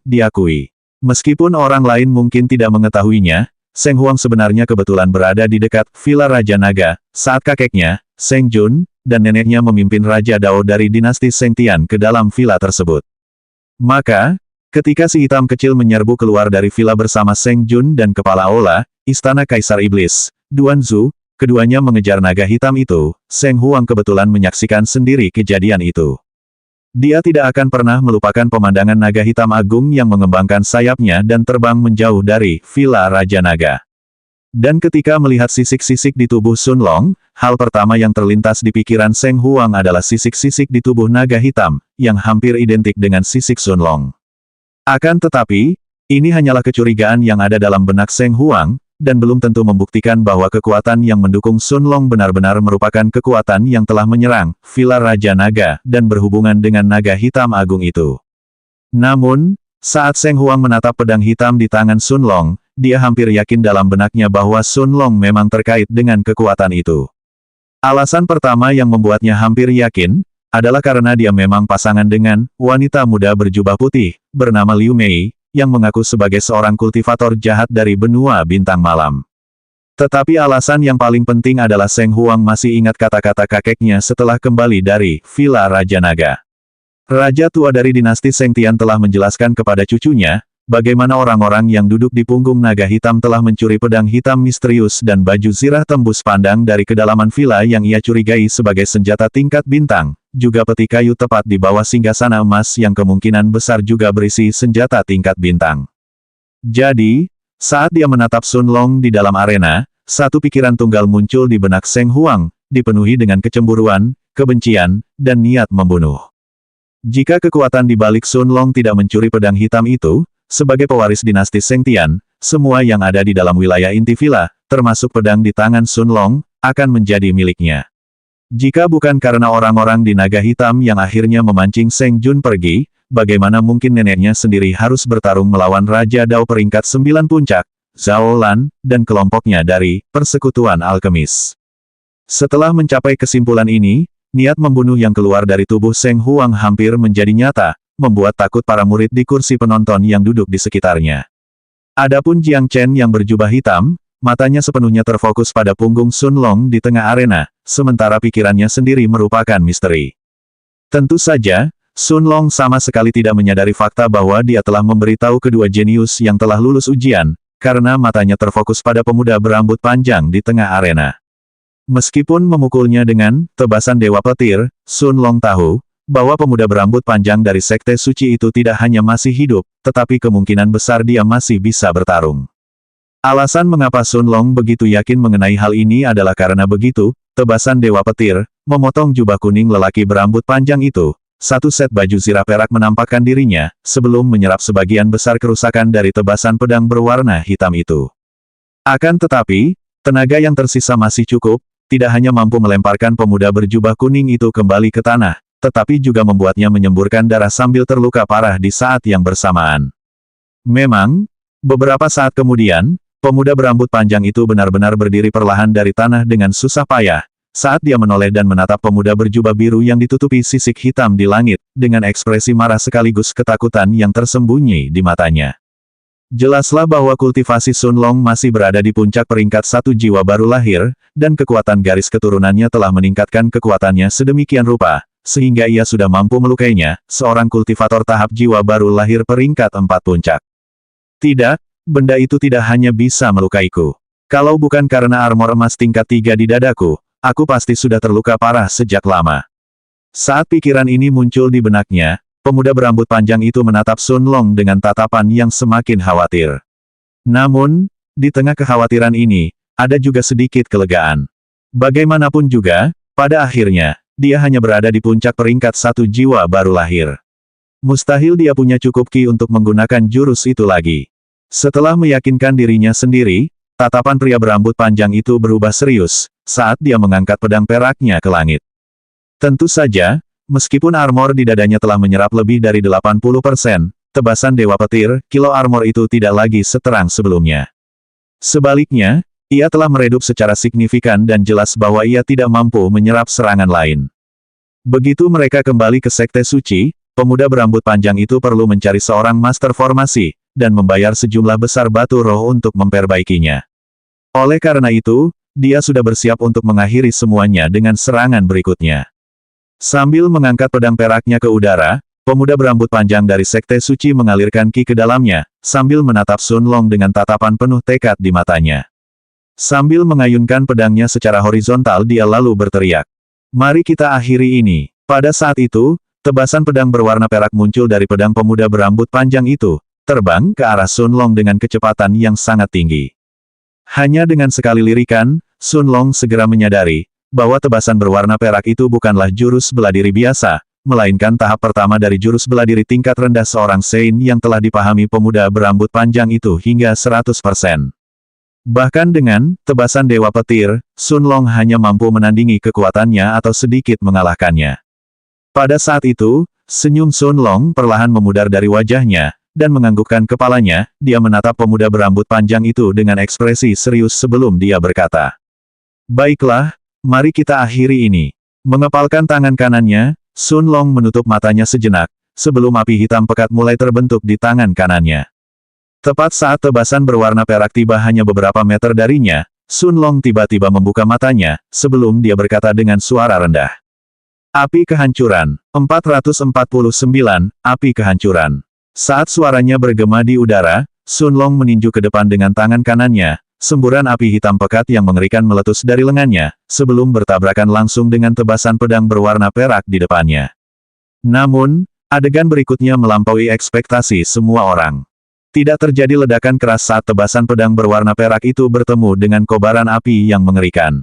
diakui. Meskipun orang lain mungkin tidak mengetahuinya, Seng Huang sebenarnya kebetulan berada di dekat Villa Raja Naga, saat kakeknya, Seng Jun, dan neneknya memimpin Raja Dao dari dinasti Seng Tian ke dalam villa tersebut. Maka, ketika si hitam kecil menyerbu keluar dari villa bersama Seng Jun dan Kepala Ola, Istana Kaisar Iblis, Duan Zhu, keduanya mengejar naga hitam itu, Seng Huang kebetulan menyaksikan sendiri kejadian itu. Dia tidak akan pernah melupakan pemandangan naga hitam agung yang mengembangkan sayapnya dan terbang menjauh dari Villa Raja Naga. Dan ketika melihat sisik-sisik di tubuh Sun Long, hal pertama yang terlintas di pikiran Seng Huang adalah sisik-sisik di tubuh naga hitam, yang hampir identik dengan sisik Sun Long. Akan tetapi, ini hanyalah kecurigaan yang ada dalam benak Seng Huang, dan belum tentu membuktikan bahwa kekuatan yang mendukung Sun Long benar-benar merupakan kekuatan yang telah menyerang Villa Raja Naga dan berhubungan dengan naga hitam agung itu. Namun, saat Seng Huang menatap pedang hitam di tangan Sun Long, dia hampir yakin dalam benaknya bahwa Sun Long memang terkait dengan kekuatan itu. Alasan pertama yang membuatnya hampir yakin, adalah karena dia memang pasangan dengan wanita muda berjubah putih, bernama Liu Mei, yang mengaku sebagai seorang kultivator jahat dari benua bintang malam. Tetapi alasan yang paling penting adalah Seng Huang masih ingat kata-kata kakeknya setelah kembali dari Villa Raja Naga. Raja tua dari dinasti Seng Tian telah menjelaskan kepada cucunya, bagaimana orang-orang yang duduk di punggung naga hitam telah mencuri pedang hitam misterius dan baju zirah tembus pandang dari kedalaman villa yang ia curigai sebagai senjata tingkat bintang, juga peti kayu tepat di bawah singgasana emas yang kemungkinan besar juga berisi senjata tingkat bintang. Jadi, saat dia menatap Sun Long di dalam arena, satu pikiran tunggal muncul di benak Seng Huang, dipenuhi dengan kecemburuan, kebencian, dan niat membunuh. Jika kekuatan di balik Sun Long tidak mencuri pedang hitam itu, sebagai pewaris dinasti Seng Tian, semua yang ada di dalam wilayah inti villa, termasuk pedang di tangan Sun Long, akan menjadi miliknya. Jika bukan karena orang-orang di naga hitam yang akhirnya memancing Seng Jun pergi, bagaimana mungkin neneknya sendiri harus bertarung melawan Raja Dao peringkat 9 puncak, Zhao Lan, dan kelompoknya dari Persekutuan Alkemis. Setelah mencapai kesimpulan ini, niat membunuh yang keluar dari tubuh Seng Huang hampir menjadi nyata, membuat takut para murid di kursi penonton yang duduk di sekitarnya. Adapun Jiang Chen yang berjubah hitam, matanya sepenuhnya terfokus pada punggung Sun Long di tengah arena, sementara pikirannya sendiri merupakan misteri. Tentu saja, Sun Long sama sekali tidak menyadari fakta bahwa dia telah memberitahu kedua jenius yang telah lulus ujian, karena matanya terfokus pada pemuda berambut panjang di tengah arena. Meskipun memukulnya dengan tebasan Dewa Petir, Sun Long tahu bahwa pemuda berambut panjang dari Sekte Suci itu tidak hanya masih hidup, tetapi kemungkinan besar dia masih bisa bertarung. Alasan mengapa Sun Long begitu yakin mengenai hal ini adalah karena begitu, tebasan Dewa Petir, memotong jubah kuning lelaki berambut panjang itu, satu set baju zirah perak menampakkan dirinya, sebelum menyerap sebagian besar kerusakan dari tebasan pedang berwarna hitam itu. Akan tetapi, tenaga yang tersisa masih cukup, tidak hanya mampu melemparkan pemuda berjubah kuning itu kembali ke tanah, tetapi juga membuatnya menyemburkan darah sambil terluka parah di saat yang bersamaan. Memang, beberapa saat kemudian, pemuda berambut panjang itu benar-benar berdiri perlahan dari tanah dengan susah payah, saat dia menoleh dan menatap pemuda berjubah biru yang ditutupi sisik hitam di langit, dengan ekspresi marah sekaligus ketakutan yang tersembunyi di matanya. Jelaslah bahwa kultivasi Sun Long masih berada di puncak peringkat 1 jiwa baru lahir, dan kekuatan garis keturunannya telah meningkatkan kekuatannya sedemikian rupa, sehingga ia sudah mampu melukainya, seorang kultivator tahap jiwa baru lahir peringkat 4 puncak. Tidak, benda itu tidak hanya bisa melukaiku. Kalau bukan karena armor emas tingkat 3 di dadaku, aku pasti sudah terluka parah sejak lama. Saat pikiran ini muncul di benaknya, pemuda berambut panjang itu menatap Sun Long dengan tatapan yang semakin khawatir. Namun, di tengah kekhawatiran ini, ada juga sedikit kelegaan. Bagaimanapun juga, pada akhirnya, dia hanya berada di puncak peringkat 1 jiwa baru lahir. Mustahil dia punya cukup ki untuk menggunakan jurus itu lagi. Setelah meyakinkan dirinya sendiri, tatapan pria berambut panjang itu berubah serius, saat dia mengangkat pedang peraknya ke langit. Tentu saja, meskipun armor di dadanya telah menyerap lebih dari 80%, tebasan Dewa Petir, kilo armor itu tidak lagi seterang sebelumnya. Sebaliknya, ia telah meredup secara signifikan dan jelas bahwa ia tidak mampu menyerap serangan lain. Begitu mereka kembali ke Sekte Suci, pemuda berambut panjang itu perlu mencari seorang master formasi, dan membayar sejumlah besar batu roh untuk memperbaikinya. Oleh karena itu, dia sudah bersiap untuk mengakhiri semuanya dengan serangan berikutnya. Sambil mengangkat pedang peraknya ke udara, pemuda berambut panjang dari Sekte Suci mengalirkan ki ke dalamnya, sambil menatap Sun Long dengan tatapan penuh tekad di matanya. Sambil mengayunkan pedangnya secara horizontal dia lalu berteriak, "Mari kita akhiri ini." Pada saat itu, tebasan pedang berwarna perak muncul dari pedang pemuda berambut panjang itu, terbang ke arah Sun Long dengan kecepatan yang sangat tinggi. Hanya dengan sekali lirikan, Sun Long segera menyadari bahwa tebasan berwarna perak itu bukanlah jurus bela diri biasa, melainkan tahap pertama dari jurus bela diri tingkat rendah seorang Sein yang telah dipahami pemuda berambut panjang itu hingga 100%. Bahkan dengan tebasan Dewa Petir, Sun Long hanya mampu menandingi kekuatannya atau sedikit mengalahkannya. Pada saat itu, senyum Sun Long perlahan memudar dari wajahnya, dan menganggukkan kepalanya, dia menatap pemuda berambut panjang itu dengan ekspresi serius sebelum dia berkata, "Baiklah, mari kita akhiri ini." Mengepalkan tangan kanannya, Sun Long menutup matanya sejenak, sebelum api hitam pekat mulai terbentuk di tangan kanannya. Tepat saat tebasan berwarna perak tiba hanya beberapa meter darinya, Sun Long tiba-tiba membuka matanya, sebelum dia berkata dengan suara rendah. Api kehancuran. 449, api kehancuran. Saat suaranya bergema di udara, Sun Long meninju ke depan dengan tangan kanannya, semburan api hitam pekat yang mengerikan meletus dari lengannya, sebelum bertabrakan langsung dengan tebasan pedang berwarna perak di depannya. Namun, adegan berikutnya melampaui ekspektasi semua orang. Tidak terjadi ledakan keras saat tebasan pedang berwarna perak itu bertemu dengan kobaran api yang mengerikan.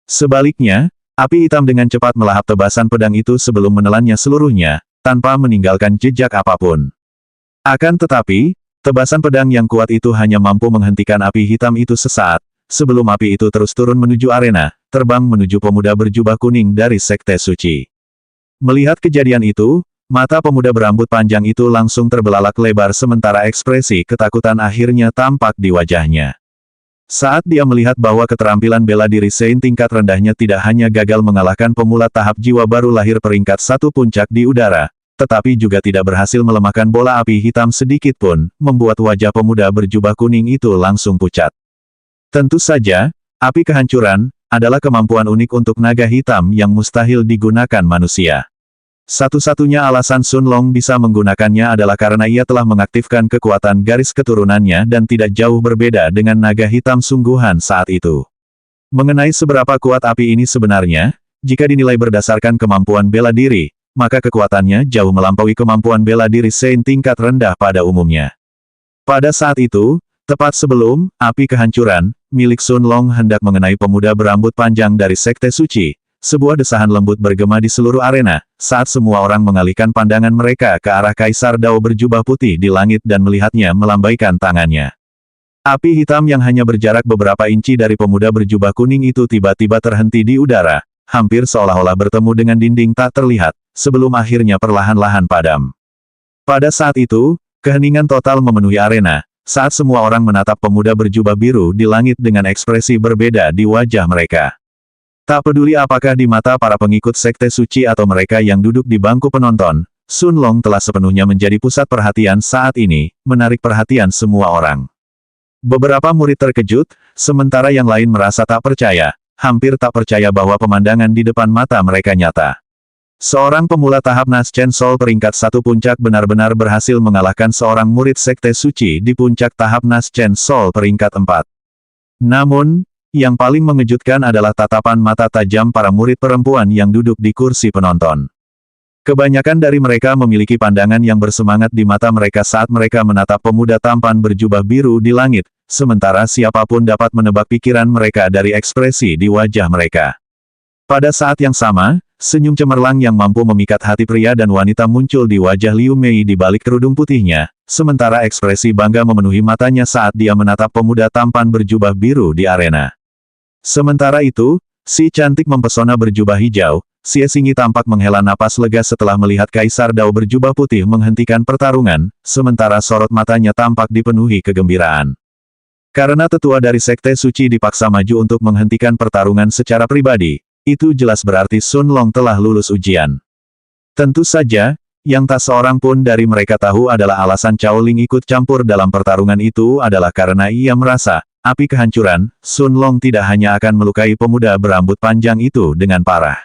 Sebaliknya, api hitam dengan cepat melahap tebasan pedang itu sebelum menelannya seluruhnya, tanpa meninggalkan jejak apapun. Akan tetapi, tebasan pedang yang kuat itu hanya mampu menghentikan api hitam itu sesaat, sebelum api itu terus turun menuju arena, terbang menuju pemuda berjubah kuning dari Sekte Suci. Melihat kejadian itu, mata pemuda berambut panjang itu langsung terbelalak lebar sementara ekspresi ketakutan akhirnya tampak di wajahnya. Saat dia melihat bahwa keterampilan bela diri Sein tingkat rendahnya tidak hanya gagal mengalahkan pemula tahap jiwa baru lahir peringkat 1 puncak di udara, tetapi juga tidak berhasil melemahkan bola api hitam sedikit pun, membuat wajah pemuda berjubah kuning itu langsung pucat. Tentu saja, api kehancuran adalah kemampuan unik untuk naga hitam yang mustahil digunakan manusia. Satu-satunya alasan Sun Long bisa menggunakannya adalah karena ia telah mengaktifkan kekuatan garis keturunannya dan tidak jauh berbeda dengan naga hitam sungguhan saat itu. Mengenai seberapa kuat api ini sebenarnya, jika dinilai berdasarkan kemampuan bela diri, maka kekuatannya jauh melampaui kemampuan bela diri Saint tingkat rendah pada umumnya. Pada saat itu, tepat sebelum api kehancuran milik Sun Long hendak mengenai pemuda berambut panjang dari Sekte Suci, sebuah desahan lembut bergema di seluruh arena, saat semua orang mengalihkan pandangan mereka ke arah Kaisar Dao berjubah putih di langit dan melihatnya melambaikan tangannya. Api hitam yang hanya berjarak beberapa inci dari pemuda berjubah kuning itu tiba-tiba terhenti di udara, hampir seolah-olah bertemu dengan dinding tak terlihat, sebelum akhirnya perlahan-lahan padam. Pada saat itu, keheningan total memenuhi arena, saat semua orang menatap pemuda berjubah biru di langit dengan ekspresi berbeda di wajah mereka. Tak peduli apakah di mata para pengikut Sekte Suci atau mereka yang duduk di bangku penonton, Sun Long telah sepenuhnya menjadi pusat perhatian saat ini, menarik perhatian semua orang. Beberapa murid terkejut, sementara yang lain merasa tak percaya, hampir tak percaya bahwa pemandangan di depan mata mereka nyata. Seorang pemula tahap Naschen Sol peringkat 1 puncak benar-benar berhasil mengalahkan seorang murid Sekte Suci di puncak tahap Naschen Sol peringkat 4. Namun, yang paling mengejutkan adalah tatapan mata tajam para murid perempuan yang duduk di kursi penonton. Kebanyakan dari mereka memiliki pandangan yang bersemangat di mata mereka saat mereka menatap pemuda tampan berjubah biru di langit, sementara siapapun dapat menebak pikiran mereka dari ekspresi di wajah mereka. Pada saat yang sama, senyum cemerlang yang mampu memikat hati pria dan wanita muncul di wajah Liu Mei di balik kerudung putihnya, sementara ekspresi bangga memenuhi matanya saat dia menatap pemuda tampan berjubah biru di arena. Sementara itu, si cantik mempesona berjubah hijau, Xie Xingyi tampak menghela napas lega setelah melihat Kaisar Dao berjubah putih menghentikan pertarungan, sementara sorot matanya tampak dipenuhi kegembiraan. Karena tetua dari Sekte Suci dipaksa maju untuk menghentikan pertarungan secara pribadi, itu jelas berarti Sun Long telah lulus ujian. Tentu saja, yang tak seorang pun dari mereka tahu adalah alasan Cao Ling ikut campur dalam pertarungan itu adalah karena ia merasa, api kehancuran, Sun Long tidak hanya akan melukai pemuda berambut panjang itu dengan parah.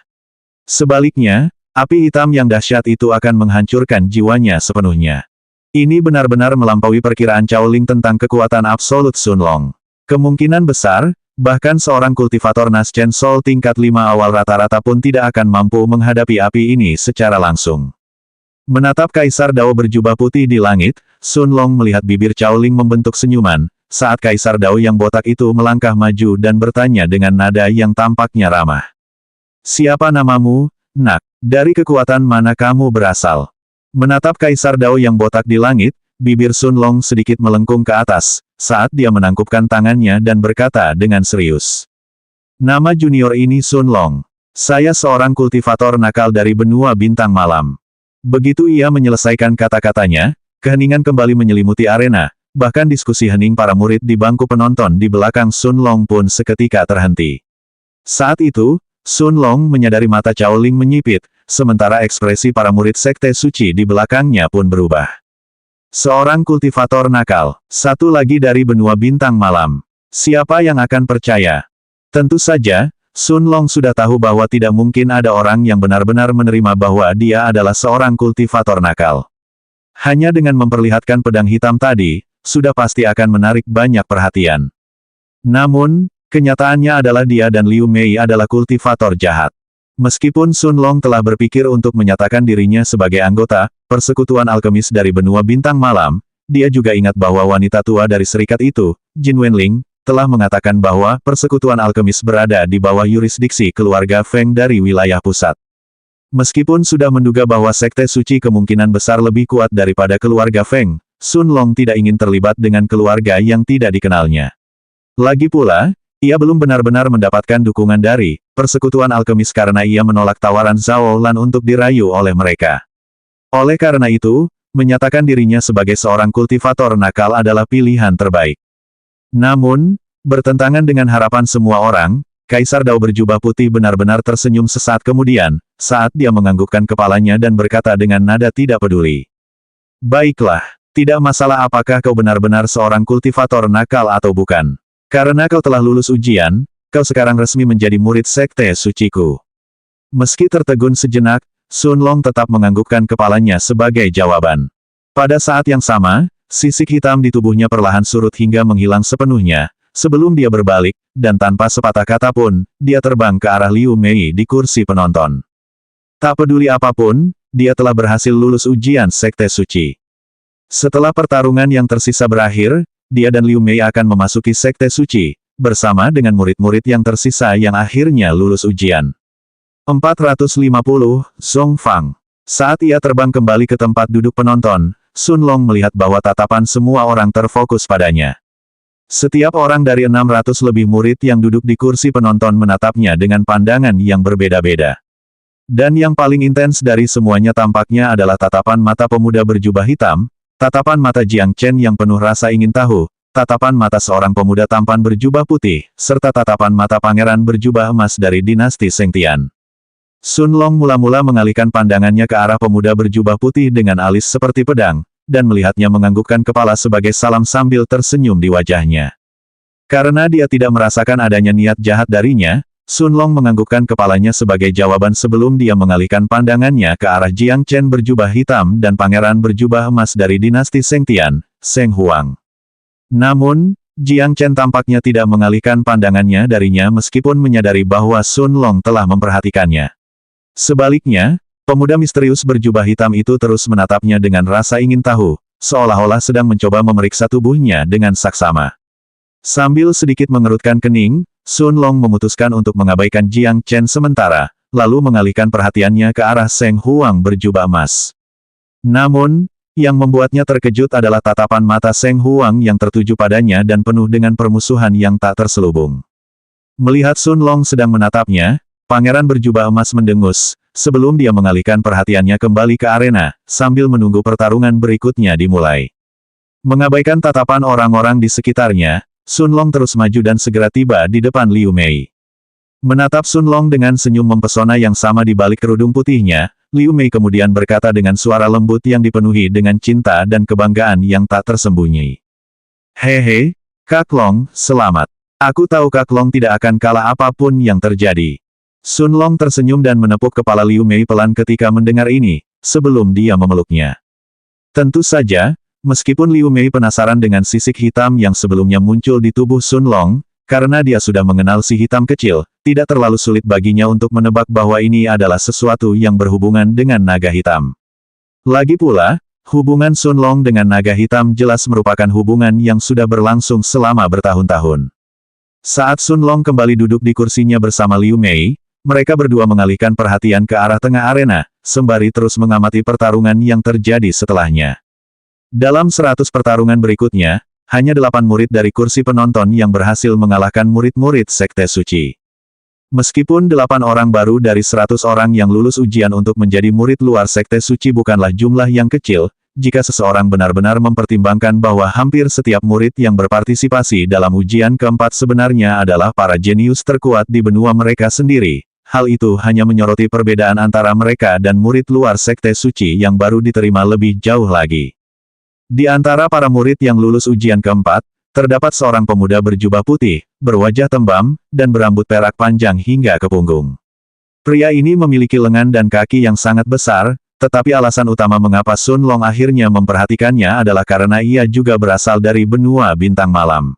Sebaliknya, api hitam yang dahsyat itu akan menghancurkan jiwanya sepenuhnya. Ini benar-benar melampaui perkiraan Cao Ling tentang kekuatan absolut Sun Long. Kemungkinan besar, bahkan seorang kultivator Naschen Sol tingkat 5 awal rata-rata pun tidak akan mampu menghadapi api ini secara langsung. Menatap Kaisar Dao berjubah putih di langit, Sun Long melihat bibir Cao Ling membentuk senyuman, saat Kaisar Dao yang botak itu melangkah maju dan bertanya dengan nada yang tampaknya ramah. "Siapa namamu, nak? Dari kekuatan mana kamu berasal?" Menatap Kaisar Dao yang botak di langit, bibir Sun Long sedikit melengkung ke atas, saat dia menangkupkan tangannya dan berkata dengan serius. "Nama junior ini Sun Long. Saya seorang kultivator nakal dari benua bintang malam." Begitu ia menyelesaikan kata-katanya, keheningan kembali menyelimuti arena, bahkan diskusi hening para murid di bangku penonton di belakang Sun Long pun seketika terhenti. Saat itu, Sun Long menyadari mata Cao Ling menyipit, sementara ekspresi para murid Sekte Suci di belakangnya pun berubah. Seorang kultivator nakal, satu lagi dari benua bintang malam. Siapa yang akan percaya? Tentu saja, Sun Long sudah tahu bahwa tidak mungkin ada orang yang benar-benar menerima bahwa dia adalah seorang kultivator nakal. Hanya dengan memperlihatkan pedang hitam tadi, sudah pasti akan menarik banyak perhatian. Namun, kenyataannya adalah dia dan Liu Mei adalah kultivator jahat. Meskipun Sun Long telah berpikir untuk menyatakan dirinya sebagai anggota persekutuan alkemis dari benua bintang malam, dia juga ingat bahwa wanita tua dari serikat itu, Jin Wenling, telah mengatakan bahwa persekutuan alkemis berada di bawah yurisdiksi keluarga Feng dari wilayah pusat. Meskipun sudah menduga bahwa Sekte Suci kemungkinan besar lebih kuat daripada keluarga Feng, Sun Long tidak ingin terlibat dengan keluarga yang tidak dikenalnya. Lagi pula, ia belum benar-benar mendapatkan dukungan dari persekutuan alkemis karena ia menolak tawaran Zhao Lan untuk dirayu oleh mereka. Oleh karena itu, menyatakan dirinya sebagai seorang kultivator nakal adalah pilihan terbaik. Namun, bertentangan dengan harapan semua orang, Kaisar Dao berjubah putih benar-benar tersenyum sesaat kemudian, saat dia menganggukkan kepalanya dan berkata dengan nada tidak peduli. Baiklah, tidak masalah apakah kau benar-benar seorang kultivator nakal atau bukan. Karena kau telah lulus ujian, kau sekarang resmi menjadi murid sekte suciku. Meski tertegun sejenak, Sun Long tetap menganggukkan kepalanya sebagai jawaban. Pada saat yang sama, sisik hitam di tubuhnya perlahan surut hingga menghilang sepenuhnya, sebelum dia berbalik, dan tanpa sepatah kata pun, dia terbang ke arah Liu Mei di kursi penonton. Tak peduli apapun, dia telah berhasil lulus ujian sekte suci. Setelah pertarungan yang tersisa berakhir, dia dan Liu Mei akan memasuki sekte suci, bersama dengan murid-murid yang tersisa yang akhirnya lulus ujian. 450, Zhong Fang. Saat ia terbang kembali ke tempat duduk penonton, Sun Long melihat bahwa tatapan semua orang terfokus padanya. Setiap orang dari 600 lebih murid yang duduk di kursi penonton menatapnya dengan pandangan yang berbeda-beda. Dan yang paling intens dari semuanya tampaknya adalah tatapan mata pemuda berjubah hitam, tatapan mata Jiang Chen yang penuh rasa ingin tahu, tatapan mata seorang pemuda tampan berjubah putih, serta tatapan mata pangeran berjubah emas dari dinasti Sengtian. Sun Long mula-mula mengalihkan pandangannya ke arah pemuda berjubah putih dengan alis seperti pedang, dan melihatnya menganggukkan kepala sebagai salam sambil tersenyum di wajahnya. Karena dia tidak merasakan adanya niat jahat darinya, Sun Long menganggukkan kepalanya sebagai jawaban sebelum dia mengalihkan pandangannya ke arah Jiang Chen berjubah hitam dan pangeran berjubah emas dari dinasti Sengtian, Seng Huang. Namun, Jiang Chen tampaknya tidak mengalihkan pandangannya darinya meskipun menyadari bahwa Sun Long telah memperhatikannya. Sebaliknya, pemuda misterius berjubah hitam itu terus menatapnya dengan rasa ingin tahu, seolah-olah sedang mencoba memeriksa tubuhnya dengan saksama. Sambil sedikit mengerutkan kening, Sun Long memutuskan untuk mengabaikan Jiang Chen sementara, lalu mengalihkan perhatiannya ke arah Seng Huang berjubah emas. Namun, yang membuatnya terkejut adalah tatapan mata Seng Huang yang tertuju padanya dan penuh dengan permusuhan yang tak terselubung. Melihat Sun Long sedang menatapnya, Pangeran berjubah emas mendengus, sebelum dia mengalihkan perhatiannya kembali ke arena, sambil menunggu pertarungan berikutnya dimulai. Mengabaikan tatapan orang-orang di sekitarnya, Sun Long terus maju dan segera tiba di depan Liu Mei. Menatap Sun Long dengan senyum mempesona yang sama di balik kerudung putihnya, Liu Mei kemudian berkata dengan suara lembut yang dipenuhi dengan cinta dan kebanggaan yang tak tersembunyi. Hehe, Kak Long, selamat. Aku tahu Kak Long tidak akan kalah apapun yang terjadi. Sun Long tersenyum dan menepuk kepala Liu Mei pelan ketika mendengar ini, sebelum dia memeluknya. Tentu saja, meskipun Liu Mei penasaran dengan sisik hitam yang sebelumnya muncul di tubuh Sun Long, karena dia sudah mengenal si hitam kecil, tidak terlalu sulit baginya untuk menebak bahwa ini adalah sesuatu yang berhubungan dengan naga hitam. Lagi pula, hubungan Sun Long dengan naga hitam jelas merupakan hubungan yang sudah berlangsung selama bertahun-tahun. Saat Sun Long kembali duduk di kursinya bersama Liu Mei, mereka berdua mengalihkan perhatian ke arah tengah arena, sembari terus mengamati pertarungan yang terjadi setelahnya. Dalam 100 pertarungan berikutnya, hanya 8 murid dari kursi penonton yang berhasil mengalahkan murid-murid Sekte Suci. Meskipun 8 orang baru dari 100 orang yang lulus ujian untuk menjadi murid luar Sekte Suci bukanlah jumlah yang kecil, jika seseorang benar-benar mempertimbangkan bahwa hampir setiap murid yang berpartisipasi dalam ujian keempat sebenarnya adalah para jenius terkuat di benua mereka sendiri. Hal itu hanya menyoroti perbedaan antara mereka dan murid luar Sekte Suci yang baru diterima lebih jauh lagi. Di antara para murid yang lulus ujian keempat, terdapat seorang pemuda berjubah putih, berwajah tembam, dan berambut perak panjang hingga ke punggung. Pria ini memiliki lengan dan kaki yang sangat besar, tetapi alasan utama mengapa Sun Long akhirnya memperhatikannya adalah karena ia juga berasal dari benua bintang malam.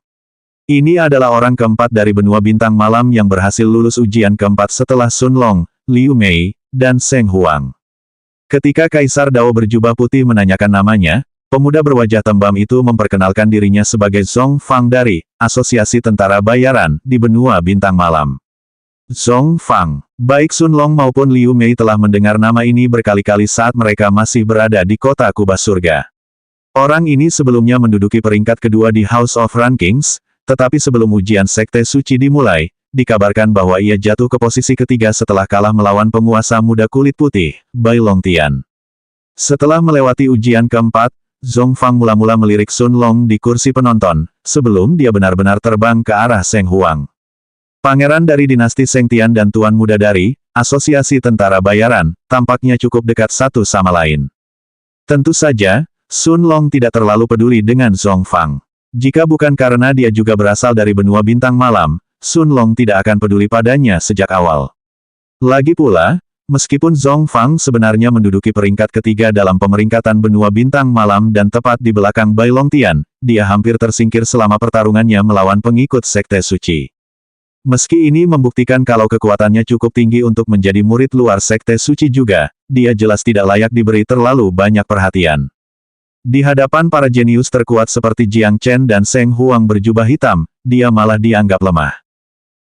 Ini adalah orang keempat dari benua bintang malam yang berhasil lulus ujian keempat setelah Sun Long, Liu Mei, dan Seng Huang. Ketika Kaisar Dao berjubah putih menanyakan namanya, pemuda berwajah tembam itu memperkenalkan dirinya sebagai Zhong Fang dari Asosiasi Tentara Bayaran di benua bintang malam. Zhong Fang. Baik Sun Long maupun Liu Mei telah mendengar nama ini berkali-kali saat mereka masih berada di kota kubah surga. Orang ini sebelumnya menduduki peringkat kedua di House of Rankings, tetapi sebelum ujian Sekte Suci dimulai, dikabarkan bahwa ia jatuh ke posisi ketiga setelah kalah melawan penguasa muda kulit putih, Bai Longtian. Setelah melewati ujian keempat, Zhong Fang mula-mula melirik Sun Long di kursi penonton, sebelum dia benar-benar terbang ke arah Seng Huang. Pangeran dari dinasti Sengtian dan Tuan Muda dari Asosiasi Tentara Bayaran, tampaknya cukup dekat satu sama lain. Tentu saja, Sun Long tidak terlalu peduli dengan Zhong Fang. Jika bukan karena dia juga berasal dari benua bintang malam, Sun Long tidak akan peduli padanya sejak awal. Lagi pula, meskipun Zhong Fang sebenarnya menduduki peringkat ketiga dalam pemeringkatan benua bintang malam dan tepat di belakang Bai Longtian, dia hampir tersingkir selama pertarungannya melawan pengikut Sekte Suci. Meski ini membuktikan kalau kekuatannya cukup tinggi untuk menjadi murid luar Sekte Suci juga, dia jelas tidak layak diberi terlalu banyak perhatian. Di hadapan para jenius terkuat seperti Jiang Chen dan Seng Huang berjubah hitam, dia malah dianggap lemah.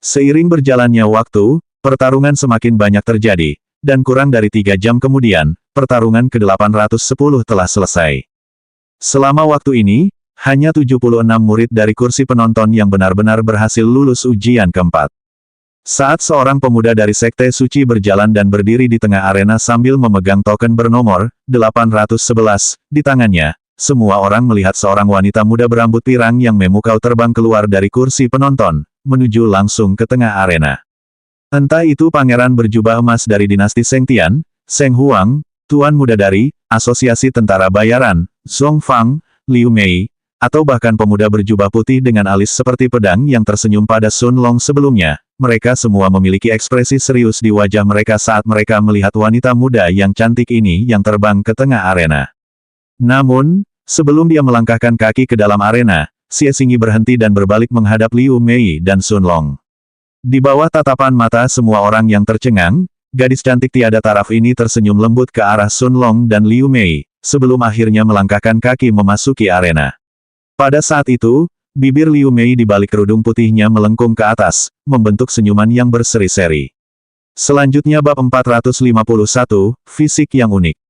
Seiring berjalannya waktu, pertarungan semakin banyak terjadi, dan kurang dari 3 jam kemudian, pertarungan ke-810 telah selesai. Selama waktu ini, hanya 76 murid dari kursi penonton yang benar-benar berhasil lulus ujian keempat. Saat seorang pemuda dari Sekte Suci berjalan dan berdiri di tengah arena sambil memegang token bernomor 811 di tangannya, semua orang melihat seorang wanita muda berambut pirang yang memukau terbang keluar dari kursi penonton, menuju langsung ke tengah arena. Entah itu pangeran berjubah emas dari dinasti Sengtian, Seng Huang, Tuan Muda dari Asosiasi Tentara Bayaran, Zhong Fang, Liu Mei, atau bahkan pemuda berjubah putih dengan alis seperti pedang yang tersenyum pada Sun Long sebelumnya, mereka semua memiliki ekspresi serius di wajah mereka saat mereka melihat wanita muda yang cantik ini yang terbang ke tengah arena. Namun, sebelum dia melangkahkan kaki ke dalam arena, Xie Xingyi berhenti dan berbalik menghadap Liu Mei dan Sun Long. Di bawah tatapan mata semua orang yang tercengang, gadis cantik tiada taraf ini tersenyum lembut ke arah Sun Long dan Liu Mei, sebelum akhirnya melangkahkan kaki memasuki arena. Pada saat itu, bibir Liu Mei di balik kerudung putihnya melengkung ke atas, membentuk senyuman yang berseri-seri. Selanjutnya bab 451, fisik yang unik.